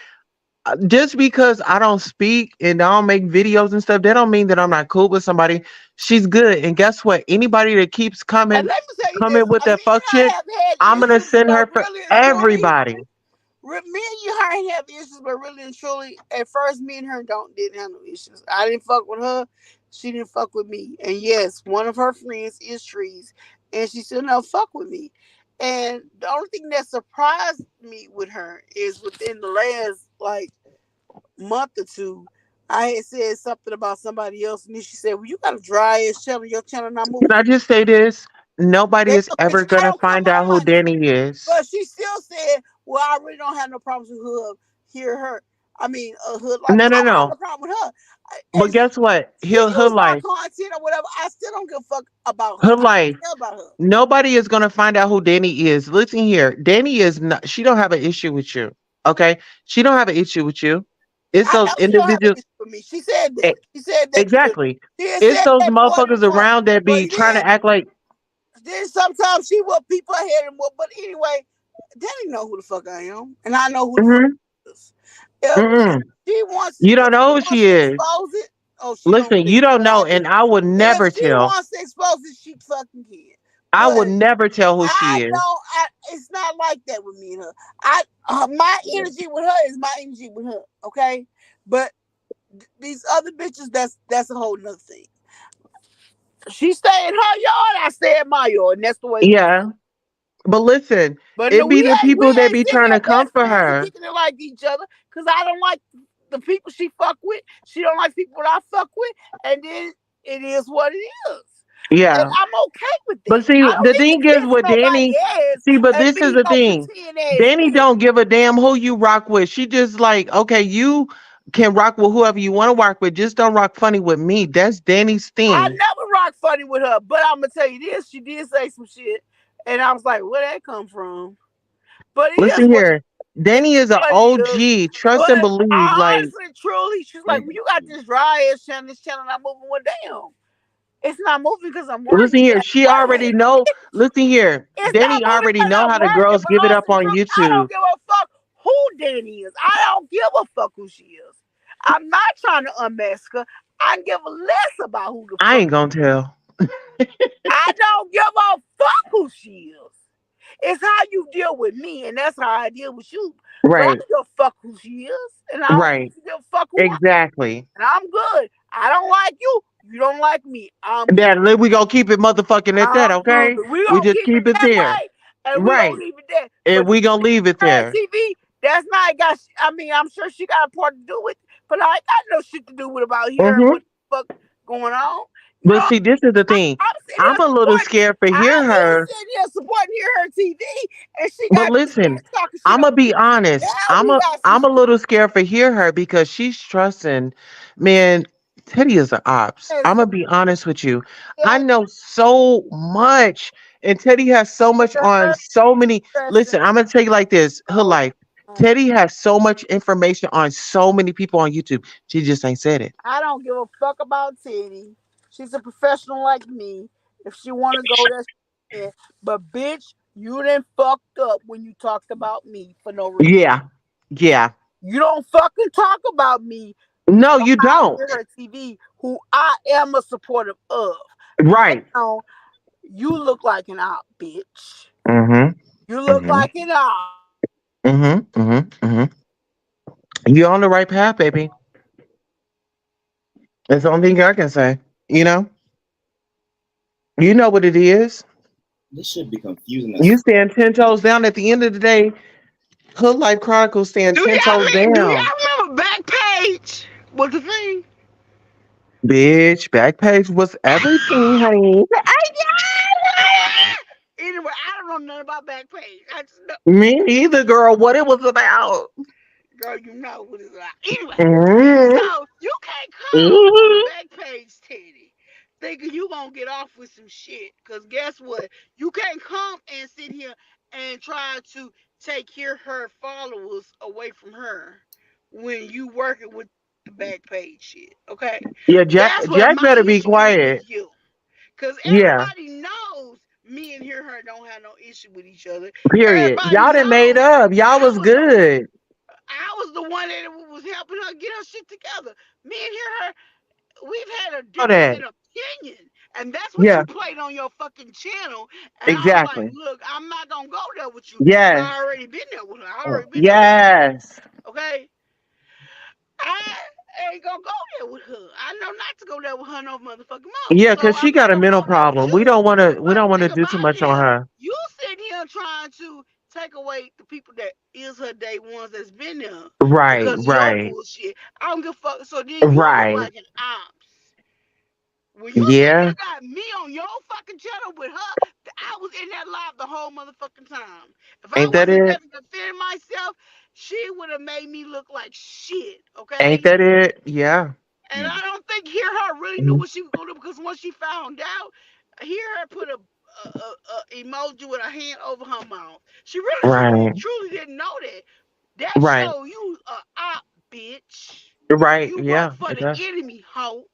Just because I don't speak and I don't make videos and stuff, that don't mean that I'm not cool with somebody. She's good. And guess what? Anybody that keeps And coming, let me tell you coming this: with me that fuck and shit, her have had I'm gonna issues, send but her for really and truly, everybody. me and you her ain't have issues, but really and truly, at first, me and her didn't have no issues. I didn't fuck with her, she didn't fuck with me. And yes, one of her friends is Trees, and she still never fuck with me. And the only thing that surprised me with her is within the last like month or two, I had said something about somebody else, and then she said, "Well, you got a dry ass channel. Your channel not moving." Can I just say this? Nobody Damn, is bitch, ever I gonna don't come find out on who my Danny is. But she still said, "Well, I really don't have no problems with her. Hear her. I mean, hood life. No, I no, don't have no no. problem with her. But And guess what? she Her used my life. content or whatever. I still don't give a fuck about her. Her I life. don't care about her. Nobody is gonna find out who Danny is. Listen here, Danny is not. She don't have an issue with you. Okay, she don't have an issue with you. It's I those know she don't have an individuals. issue with me. She said e- that. She said that clearly. Exactly. She had It's said those that more than motherfuckers once. around that But be trying to act like. then sometimes she will people ahead and more. But anyway, Danny know who the fuck I am, and I know who the fuck Mm-hmm, she is. If mm-mm. You if don't she know who wants she to is. expose it, oh, she gonna Listen, get you don't know, exposed. and I would If never she tell. wants to expose it, she fucking can. I would But never tell who she I is. don't. It's not like that with me and her. My energy with her is my energy with her. Okay, but these other bitches, that's a whole nother thing. She stay in her yard, I stay in my yard, and that's the way it's gonna Yeah, be. but listen, But no, it be the we people that ain't be sitting trying there to come best for friends and her. kicking it like each other because I don't like the people she fuck with. She don't like people that I fuck with, and then it is what it is. And Yeah. I'm okay with But that. see, I don't the need to thing is kiss with nobody Danny, ass see, but and this is be the no thing. pretend ass Danny bitch. don't give a damn who you rock with. She just like, okay, you can rock with whoever you want to rock with. Just don't rock funny with me. That's Danny's I thing. never rock funny with her, but I'm gonna tell you this: she did say some shit, and I was like, "Where that come from?" But it is Listen here. Danny is an what it is. OG. Trust and But believe. I Like, honestly, truly, she's like, "Well, you got this dry ass channel, this channel not moving. Well, damn, it's not moving because I'm listen working. here. That's She what. already know. Listen here. It's not Danny moving already because know I'm how the working. girls But give it up honestly, on truly, I YouTube. don't give a fuck who Danny is. I don't give a fuck who she is. I'm not trying to unmask her. I give a less about who the I fuck. ain't gonna tell. I don't give a fuck who she is. It's how you deal with me, and that's how I deal with you. But I Right. don't give a fuck who she is, and I don't Right. give a fuck who I am. Exactly. And I'm good. I don't like you. You don't like me. I'm good. That we gonna keep it motherfucking at that, I'm good. okay? We We gonna just keep it keep it that there. way, and we gonna Right. leave it there. And But we gonna leave it her there. TV, that's not got. I mean, I'm sure she got a part to do with, it, but I ain't got no shit to do with about hearing Hmm. what the fuck going on. You But know, see, this is the thing. I'm sitting I'm here a little supporting. scared for hear I'm here her. sitting here supporting her TV, and she But got this listen, bitch talking shit I'm on gonna be me. Now honest. we got some I'm a shit. little scared for hear her because she's trusting, man. Teddy is an ops. I'm Listen, gonna be honest with you. I yes, know so much, and Teddy has so much they're on very so many. interesting. Listen, I'm gonna tell you like this: her Oh, life. um, Teddy has so much information on so many people on YouTube. She just ain't said it. I don't give a fuck about Teddy. She's a professional like me. If she want to go there, she can. But bitch, you done fucked up when you talked about me for no reason. Yeah, yeah. You don't fucking talk about me No, you on don't. her TV, who I am a supportive of. Right. Now, you look like an op, bitch. Mm-hmm. You look Mm-hmm. like an op. Mm-hmm. Mm-hmm. Mm-hmm. You're on the right path, baby. That's the only thing I can say. You know. You know what it is. This should be confusing You us. stand 10 toes down. At the end of the day, Hood Life Chronicles stand Do 10 toes y'all do down. y'all remember Backpage? Was the thing? Bitch, Backpage was everything, honey. Anyway, I don't know nothing about Backpage. I just know, Me neither, girl. What it was about. girl, you know what it's like. Anyway, Mm-hmm. so you can't come on the Mm-hmm. Backpage, Teddy, thinking you gonna get off with some shit. Cause guess what? You can't come and sit here and try to take her followers away from her when you working with the Backpage shit. Okay, Yeah, Jack. that's what Jack my better be issue is with quiet. you. Cause Yeah. everybody knows me and her don't have no issue with each other. Period. Everybody Y'all done made knows up. Y'all I was was good. I was the one that was helping her get her shit together. Me and we've had a Know difference that. in opinion, and that's what Yeah. you played on your fucking channel. And I was like, Exactly. look, I'm not gonna go there with you because Yes. I already been there with her. I Oh, already been there with her. Yes. Okay, I ain't gonna go there with her. I know not to go there with her no motherfucking more. Yeah, So cause she I'm not got a gonna mental go there with problem. We you. don't want to. We But don't the want to thing do too about much it on is, her. you sitting here trying to take away the people that is her day ones that's been there Right. because of your Right. bullshit. I don't give a fuck. So then you look Right. like an ops. When you sitting Yeah. here got me on your fucking channel with her, I was in that live the whole motherfucking time. If I Ain't that wasn't it? there to defend myself, she would have made me look like shit. Ain't Okay. that it? Yeah. And I don't think hear her really knew Mhm. what she was gonna do because once she found out, hear her put a emoji with a hand over her mouth. She really Right. truly didn't know that. That Right. show you a op, bitch. Right. You work Yeah. for It the does. enemy, hoe.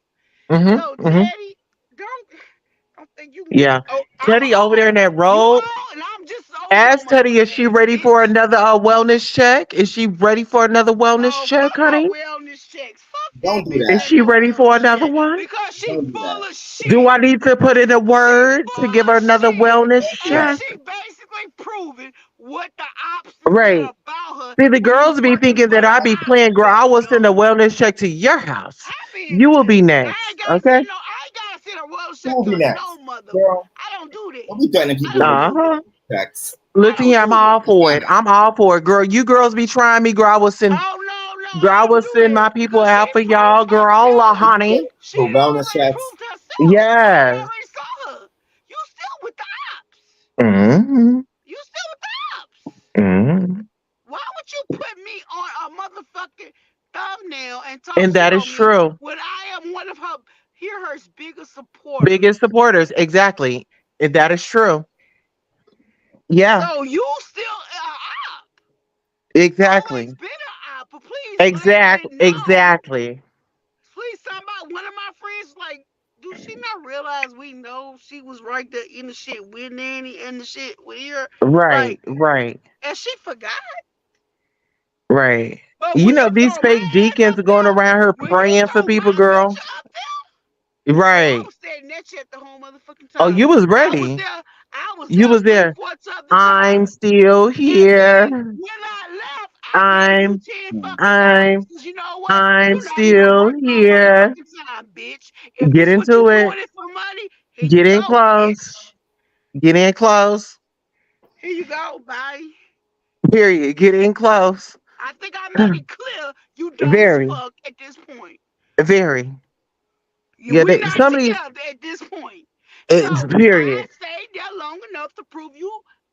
Mhm. So Mhm. Teddy, don't think you can get Yeah. oh I'm Teddy over there in old. that You road. old and I'm just as old as your Ask Teddy, is motherfucking she ass, ready for bitch. another wellness check? Is she ready for another wellness Oh, check, fuck her honey? wellness checks. Fuck that don't do bitch Is that. and she her ready for wellness another check one? because she Don't do full that. of Do shit. I need to put in a She word to give full her of another shit. wellness Don't do And that. check? she basically proving what the ops said Right. about her See, the when you girls be working thinking for that the I be ops. playing, girl. I will send a wellness check to your house. I mean, You will be I next. ain't gotta Okay? send no, I ain't gotta send a wellness Who check will be to next? no mother. Girl, I don't do that. don't be threatening I people don't with Uh do huh. that. checks. I Listen don't here, I'm do all that. for it. I'm all for it, girl. You girls be trying me, girl. Oh no, Girl, I I don't will do send my that people because she out for y'all, proved girl, herself. honey. She For wellness already checks. proved herself. I Yes. already saw her. You still with the ops. Hmm. You still with the ops. Hmm. Why would you put me on a motherfucking thumbnail and talk And shit that is on me true. when I am one of her biggest supporters? Biggest supporters, exactly. And that is true. Yeah, So you still op. Always exactly. been an op, but please let Exactly. it know. Exactly. Please, somebody, one of my friends, like, do she not realize we know she was right there in the shit with Nanny and the shit with her? Right, Like, right, and she forgot. right. But You when know, you these throw my fake ass deacons up are going there, around her when you praying for throw people, my girl. picture up there, oh, I Right. was standing that shit the whole motherfucking Oh, time. you was I was ready. there. I was You there was three there. fourths of the I'm time. still And here. then when I left, I gave you I'm, 10 Hmm. fucking dollars. I'm, Because you know what? I'm You're not even still worth no here. motherfucking time, bitch. If Get this what you into it. doing it for money, here you Get in go, close. bitch. Get in close. Here you go, bye. Period. Get in close. I think I made it clear you dumb as Very, fuck at this point. very. Yeah, We they, not some of these, together at this point. it's So I period. stayed there long enough to prove you.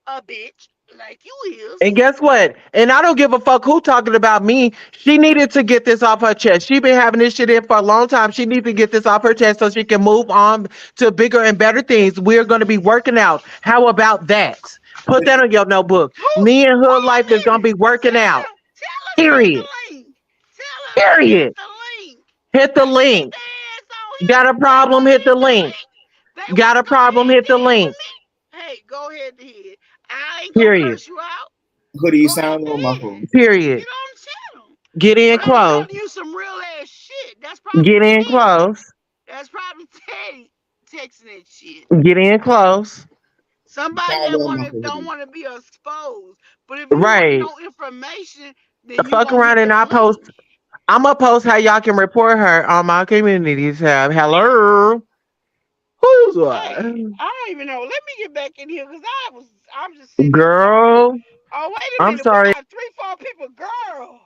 a bitch like you And is. guess what? And I don't give a fuck who talking about me. She needed to get this off her chest. She been having this shit in for a long time. She needs to get this off her chest so she can move on to bigger and better things. We're going to be working out. How about that? Put that on your notebook. Who? Me and her Wait life is a going to minute. be working out. Tell her to hit the Period. link. Tell her to hit Period. the link. Hit the They need to get link. their ass on Got here. a Tell problem? her to Hit the hit the link. link. They Got want a to go problem? head Hit to the head with link. me. Hey, go ahead to head. I ain't gonna Period. curse you out. Hoodie, you Go sound ahead a to little head. muffled. Get Period. on the channel. Get in But I'm close. telling you some real ass shit. That's probably Get in Teddy. close. That's probably Teddy texting that shit. Get in close. Somebody Sound a that little wanna muffled, don't hoodie. want to be exposed. But if you want Right. no information, then you Fuck gonna around hit and that I post. link. I'm gonna post how y'all can report her on my community tab. Hello. Who's Hey, what? I don't even know. Let me get back in here because I'm just sitting here talking. Girl, Oh, wait a I'm minute. We sorry. got three, four people. Girl,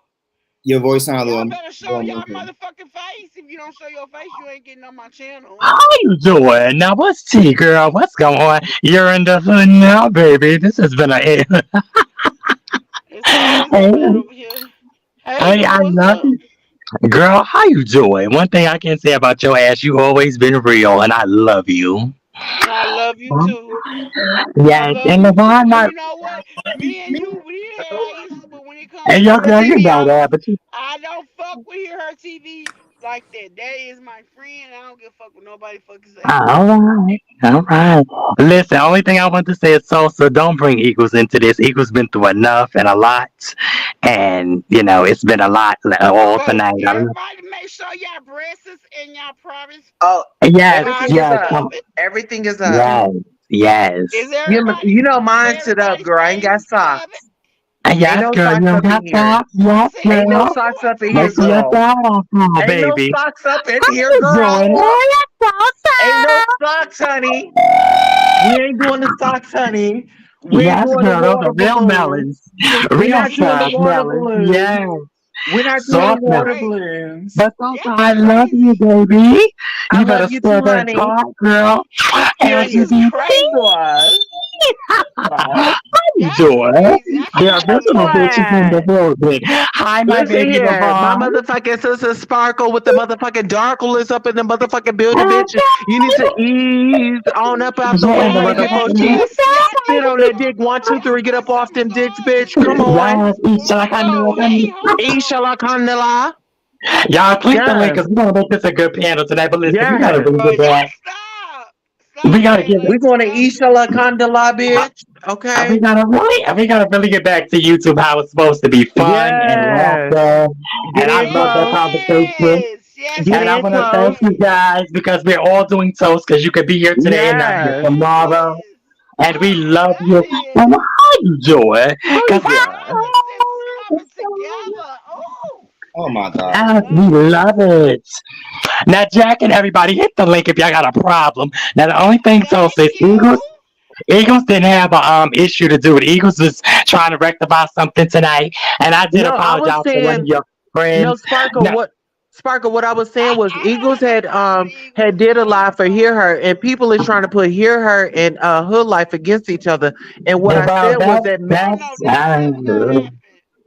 Your voice sound y'all better show little y'all muffled. motherfucking face. If you don't show your face, you ain't getting on my channel. How you doing? Now, what's T, girl? What's going on? You're in the hood now, baby. This has been a... It's always a hey, hood over here. Hey, hey, boo, I what's love up? you. Girl, how you doing? One thing I can say about your ass, you always been real, and I love you. I love you too. I Yes, love and you too. LeVon, And not... you know what? Me and you, we didn't have our issues, but when it comes Hey, to yo, her girl, you TV, know that, but you... I don't fuck with her TV like that. That is my friend. I don't give a fuck what nobody fucking say. All right, all right. Listen, the only thing I want to say is Sosa, don't bring Eagles into this. Eagles been through enough and a lot, and it's been a lot all Okay, tonight. everybody make sure y'all breasts and y'all privates Oh, Yes, are everything is yes, up. covered. Everything is up. yes, Is yes. You know mine's sit up, everybody's girl. I ain't got faces covered? socks. Ain't Yes, no girl, socks you up in got here. socks. I Yes, said, Ain't no girl. socks up in Make here, sure Sosa. your girl. side on, Ain't no baby. socks up in How here, you doing? girl. Oh, yes, Ain't no Sosa. socks, honey. We ain't doing the socks, honey. We ain't Yes, doing the girl, those water are real balloons. melons. We're Real not doing the soft water melons. balloons. Yes. We're not doing the Y'all Soft melons. water crazy. balloons. But Sosa, Y'all I love you, crazy. baby. I You better love you too, spread that honey. talk, girl. Y'all just Period. LGBT. crazy. Sure. Sure. How you Y'all doing? crazy. I The cannot original believe bitch is it. in the What? building. Hi, my Listen baby here, my LeVon. motherfucking sister Sparkle with the motherfucking darkle is up in the motherfucking building, bitch. You need to Okay. ease on up out the You're way in the so we can post you. motherfucking Y'all Sit need on to that calm dick, the one, two, fuck. three, get up off Something's them dicks, bitch. going Come on. yes, each on. like I Hold know. on. Hey, hold on. Ishala Kandala. Y'all click the link Yes, because we're gonna make this a good panel tonight. But listen, we gotta yes. really Bro, get y'all back. stop. We Stop gotta saying get. We're like going to y'all Ishala Kandala, bitch. We Okay? gotta really get back to YouTube. How it's supposed to be fun and Yes. laughter. Get And I in love that close. conversation. Yes. Yes, Get And I in want to yes, close. thank you yes. guys because we're all doing toast because you could be here today and not here Yes. Yes, tomorrow. yes. And we love you. Hell And yes. how you doing? Who's Because that? Everything is coming together. Oh, Oh my god. yes, we oh, love it. Now, Jack and everybody, hit the link if y'all got a problem. Now, the only thing so thank says you. Eagles didn't have a issue to do it. Eagles was trying to rectify something tonight, and I did No, I was apologize to one saying of your no, friends. Sparkle. No, What I was saying was I don't Eagles have a problem with the had Eagles. did a I don't have lot a for problem Hear with Her, them. and people is trying to put Hear Her and Hood Life against each other. And what I well, said was that's that Oh no, that's that's never gonna happen.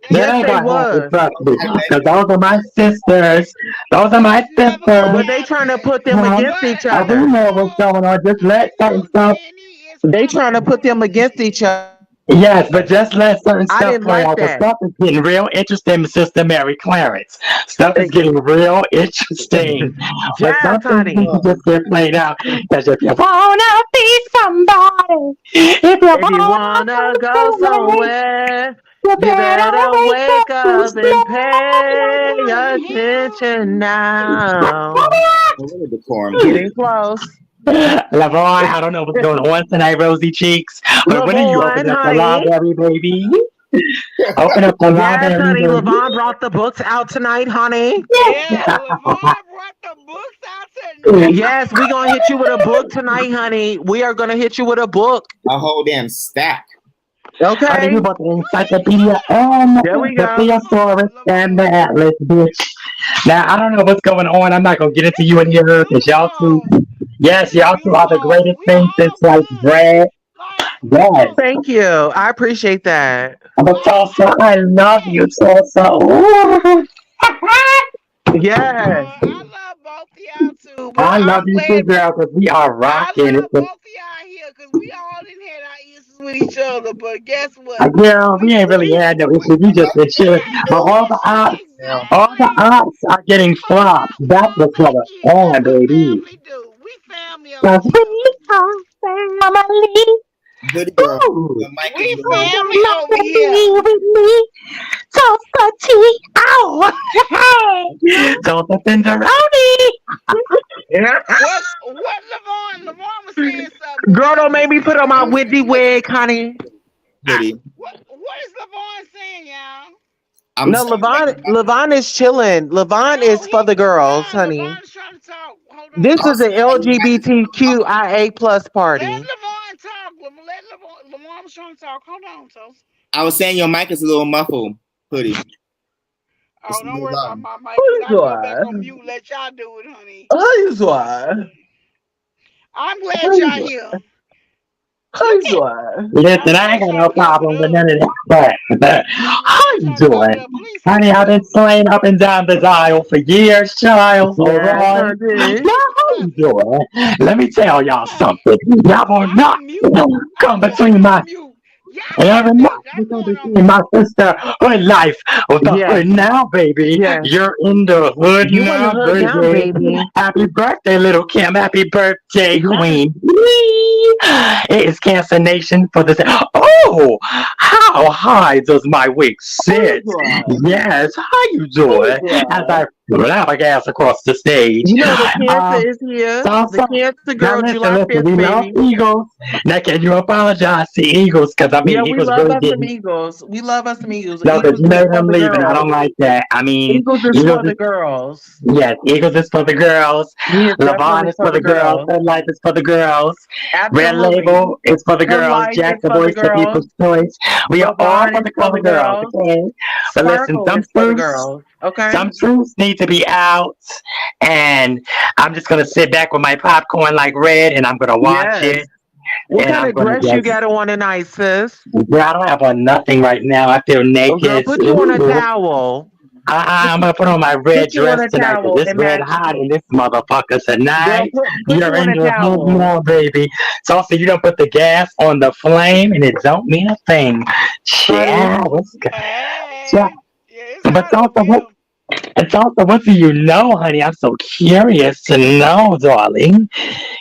That's that yes, ain't they never gonna gonna happen. was, Trust happen. me, I because bet those are my sisters. Those are my That's never gonna sisters. but they trying to happen. put them Huh? against But each And we other. know what's going on. Just let certain you, stuff. Danny, is They trying to put them against each problematic. other. Yes, but just let certain I stuff didn't play like out. Because that. stuff is getting real interesting, Sister Mary Clarence. Stuff is getting real interesting. But Yes, some things need honey. to just get played out. Because if you wanna be somebody, if you If you wanna wanna go go somewhere, somewhere, you you better better wake up wake and up and pay Hey, smile. attention now. a little decorum, please. Getting close. LeVar, I don't know what's going on tonight, Rosy Cheeks. But when are you Levon, opening up the honey. library, baby? Open up the Yes, library, honey. baby. Levon brought the books out tonight, honey. yeah, LeVar brought the books out tonight. Yes, we gonna hit you with a book tonight, honey. We are gonna hit you with a book. A whole damn stack. Honey, Okay. we bought the You ain't encyclopedia lying. and There we the go. Come on, thesaurus and the LeVar. atlas, bitch. Now, I don't know what's going on. I'm not going to get into This you in is here you because y'all two, fault. yes, This is y'all two you are the fault. greatest We things since all like good. bread. Like Yes. Thank you. I appreciate that. But Tulsa, I love you, Tulsa. Ooh. Yes. I love both of y'all too, but I love I'm you too, glad girl, because we are I rocking. love both of y'all here because we all didn't had our issues with each other. But guess what? Girl, we ain't really We had no issues. We just been we chilling. had But no issues all the exactly. ops are getting flopped. Hold That's on, what's going thank you. That's on, what baby. family do. We family over 'Cause here. we are family. Hoodie girl, Ooh. your mic is We low. family over here. With me. Tulsa Tea. Ow. Hey. Tulsa Tenderoni. What Lavon? Lavon was saying something. Girl, What don't you make me put saying, on my baby? windy wig, honey. Hoodie. What is Lavon saying, y'all? I'm No, saying like Levon is chilling. Levon No, is for he the girls, nah. honey. Lavon's trying to talk. Hold on, This I is was an y'all. saying like your mic is LGBTQIA plus Let party. Lavon talk. Let Lavon. Lavon was trying to talk. Hold on, so. I was saying your mic is a little muffled, Hoodie. It's Oh, a don't little worry about loud. my mic. Look, I can go back on Why? mute. Let y'all do it, honey. Why? I'm glad y'all here. Look at. Why? Listen, I ain't Lavon's got trying no to clap it problem with up. none of that. But how Lavon you trying to clap it doing? up. Please clap Honey, it I've been up. swaying up and down the aisle for years, child. All Yes, right. honey. Now, Please how clap you it. doing? Let me tell y'all Honey, something. Y'all will I'm not on mute. come I'm going between my on mute. Y'all and have that. you I'm can going on between my mute. sister hood life with the Yes, hood now, baby. yes. You're in the hood You in the now, hood now, baby. baby. Happy birthday, little Kim. Happy birthday, Yes. Queen. Whee! It is Cancer Nation for this. Oh, how high does my wig sit? Yes, how you doing? As I flabbergas across the stage. You know the cancer Um, is here. The Salsa. cancer Now girl, listen, July listen. 5th, We love baby. Eagles. Now can you apologize to Eagles? Because I Yeah, mean, we Eagles love really us some didn't. Eagles. We love us some Eagles. No, because Eagles you is made for him the leave, and I don't girls. like that. I mean, Eagles is Eagles for is the girls. yes, Eagles is for the girls. He is Levon definitely is for for the the girls. girls. Red Life is for the girls. Red Absolutely. Label is for the Her girls. life Jack is the for the Voice, the girls. People's Choice. We are all Levon for is for the the girls, girls. okay? But listen, Sparkle is for the girls. Okay. some truths need to be out, and I'm just gonna sit back with my popcorn like red, and I'm gonna watch Yes. it, What and kind I'm of gonna dress you just. got on tonight, sis? Girl, I don't have on nothing right now. I feel Oh, girl, naked. put you on a Ooh. towel. I'm gonna put on my Put red you on dress a tonight because towel it's and red match. hot in this motherfucker Girl, tonight. put you You're on in a the hood towel. now, baby. So you don't put the gas on the flame and it don't mean a thing. Honey. Yeah, yeah. Hey, yeah, it's But hot over also, here. it's also, what do you know, honey? I'm so curious to know, darling.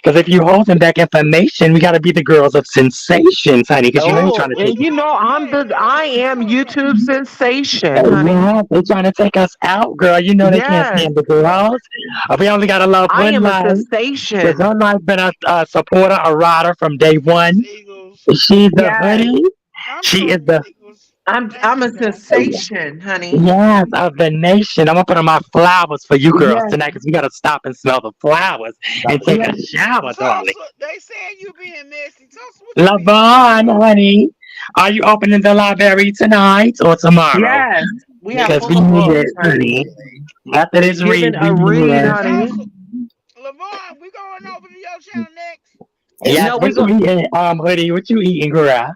Because if you holding back information, we got to be the girls of sensations, honey. Because you know they're Oh, trying to take. and you know I am YouTube sensation, honey. Yeah, they trying to take us out, girl. You know they can't Yes, stand the girls. We only got to love I Hood am a Life. Because sensation. Hood Life been a supporter, a rider from day Thanks, one. Eagles. She's the Yes, hoodie. I'm She is sorry, the Eagles. Thank I'm you, a though. sensation, honey. yes of the nation. I'm gonna put on my flowers for you girls Yes, tonight because we gotta stop and smell the flowers and take a yes, shower, darling. Tulsa, they saying you being messy. Tulsa, what you being messy Lavon, about? honey, are you opening the library tonight or tomorrow? yes. We have Maybe Because full we of need books, it, tomorrow. honey. honey. After this read, Given we a need read, it. honey. Tulsa, Lavon, we going over to your channel next. It's Yes, No, what we you go. eating, hoodie? What you eating, girl?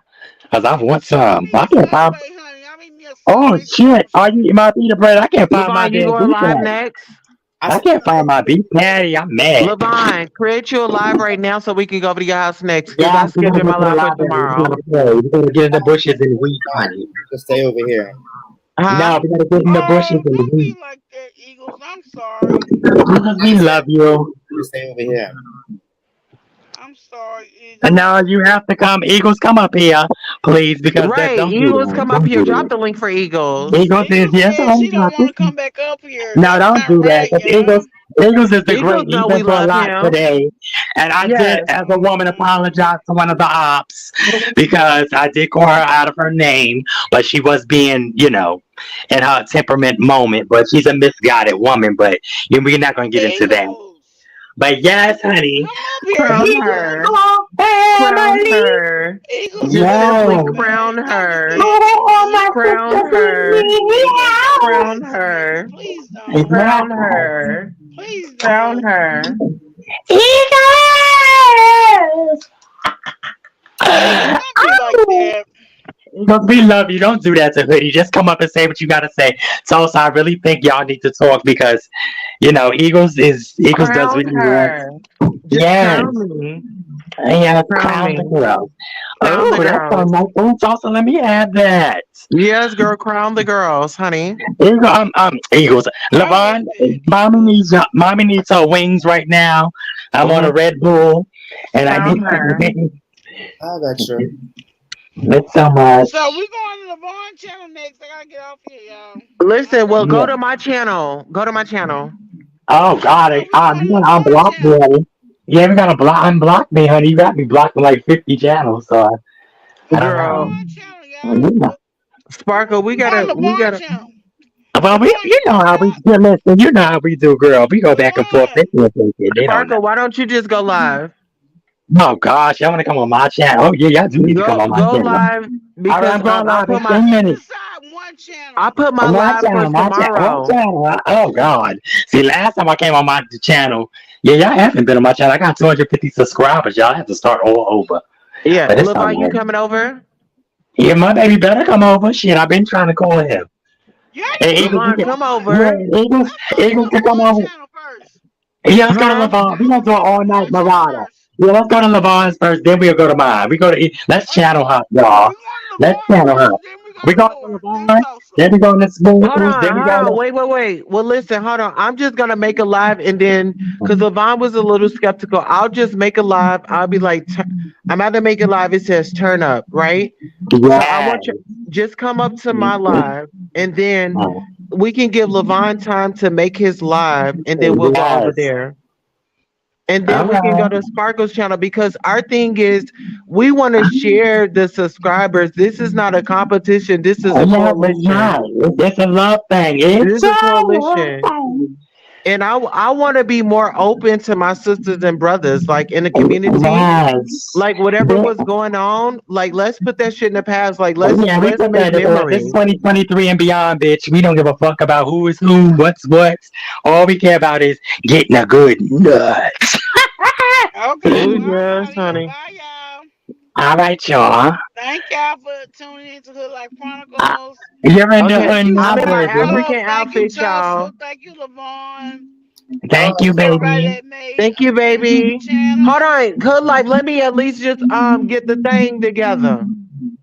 Cause I want I'm some. I eating can't find. Subway, honey. I'm eating your Oh Subway shit! Are sandwiches. you eating my pita bread? I can't find my Levon, you damn going beef live patty. next? I I said can't find my beef patty. I'm mad. Levon, create you a live right now so we can go over to your house next because Yeah, I we gotta scheduled go my to the live for library. We tomorrow. gotta play. We gotta get in the bushes and weep, no. honey. You can stay over here. Huh? No, we gotta get in the bushes Oh, and don't weep be like that, Eagles. I'm sorry. because I we said love you. you can stay over here. I'm sorry, And Eagles. now you have to come. Eagles, come up here, please, because that Right. don't do Eagles, that. come up Don't here. do Drop that. the link for Eagles. Eagles is Eagles yes, said I she don't got want this. to come back up here. No, That's don't not do that. right, Because y'all. Eagles is the Eagles great. He's know been we through a love lot him. today, and I did, Yes. as a woman, Mm. apologize to one of the ops because I did call her out of her name, but she was being, in her temperament moment. But she's a misguided woman. But we're not going to get into that. Eagles, But yes, honey, come up here, Crown her. Eagles. Eagle Crown family. her. Eagles, Just come simply up, Yes. crown man. Don't do her. that, All my Eagles. Crown sisters with her. me. Eagles, don't do Crown that to me. her. Please don't. Crown Yes. her. Please Crown don't. her. Eagles! Eagles, come that. Because we love you. Don't do that to Hoodie. Just come up and say what you gotta say. Tulsa, I really think y'all need to talk because Eagles does Crown really well. her. Just Yes. crown me. Yeah, Crown crown the me. girls. Crown the Oh, that's so girls. nice. Oh, Tulsa, let me add that. Yes, girl, crown the girls, honey. Eagles. I like Levon, that. mommy needs her wings right now. I'm on Hmm. a Red Bull, and I Crown need her. I have extra. it's so much. So we going to the Vaughn channel next. I gotta get off here, y'all. I'll Listen, talk well, to go Yeah. to y'all. my channel. Go to my channel. Oh God, No, we going you to the gonna Vaughn unblock me, channel. honey? Yeah, we gotta unblock me, honey. You got me blocked on like 50 channels, so We I don't on the Girl, know. Vaughn channel, y'all. You know. Sparkle, we We going gotta, to the we Vaughn gotta. channel. Well, you Levon, you know how coming we up? listen. You know how we do, girl. We go back and forth. Levon. They don't know. Sparkle, why don't you just go live? Oh gosh, y'all want to come on my channel? Oh yeah, y'all do need to come Go, on my go channel. live All right, because I'm going I live in put my 10 Just minutes. decide one channel. I put my My live for channel, what tomorrow. channel? Oh God. See, last time I came on my channel, yeah, y'all haven't been on my channel. I got 250 subscribers. Y'all have to start all over. Yeah, But it's Levon, you something. coming over? Yeah, my baby better come over. Shit, I've been trying to call him. Y'all need Hey, to go to Eagles, Levon, come Levon. over. yeah, Let's go to Eagles can come Levon over. channel first. Yeah, let's go to Huh? Levon. We're Let's gonna do go an to all night Levon channel Marauder. first. Yeah, let's go to Levon's first, then we'll go to mine. Let's Okay. channel hop, y'all. We going to Let's Levon channel first, hop. then we go We to go to yours, then Levon, Tulsa. then we go to Hold Smooth, on, then we hold go on, to wait. Well, listen, hold on. I'm just gonna make a live, and then because Levon was a little skeptical, I'll just make a live. I'll be like, I'm about to make a live. It says turn up, right? So I yeah. want you just come up to my live, and then we can give Levon time to make his live, and then we'll go over Yes. there. And then All we can go right. to Sparkle's channel because our thing is we want to share the subscribers. This is not a competition. This is a Yes, it's coalition. not. It's a love thing. It's This is a a love coalition. thing. And I want to be more open to my sisters and brothers, like in the community, Yes. like whatever But, was going on. Like let's put that shit in the past. Like let's yeah, we let's put make that to bed. This is memories. 2023 and beyond, bitch. We don't give a fuck about who is who, what's what. All we care about is getting a good nut. Okay, Oh well, I'm yes, out of here. honey. Bye, y'all. All right, y'all. Thank y'all for tuning into Hood Like Uh, Chronicles. you're in the Okay, Thank hood you, I'm now, in my baby. Sparkle. African Thank you, outfit, Tulsa. y'all. Thank you, Levon. All Thank right, you, To so everybody baby. that made Thank you, appearance on the baby. Hold channel. on, good life. Let me at least just get the thing together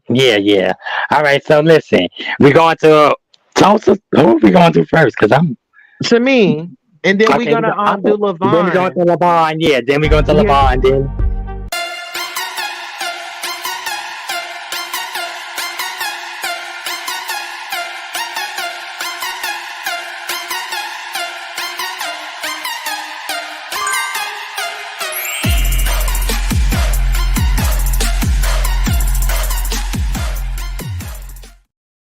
Yeah, yeah. All right, so listen. We going to Tulsa. Who are we going to first? Because I'm to me, and then we okay. gonna do Then we going Levon. to LeBron. Yeah, then we going to Yeah, LeBron. Then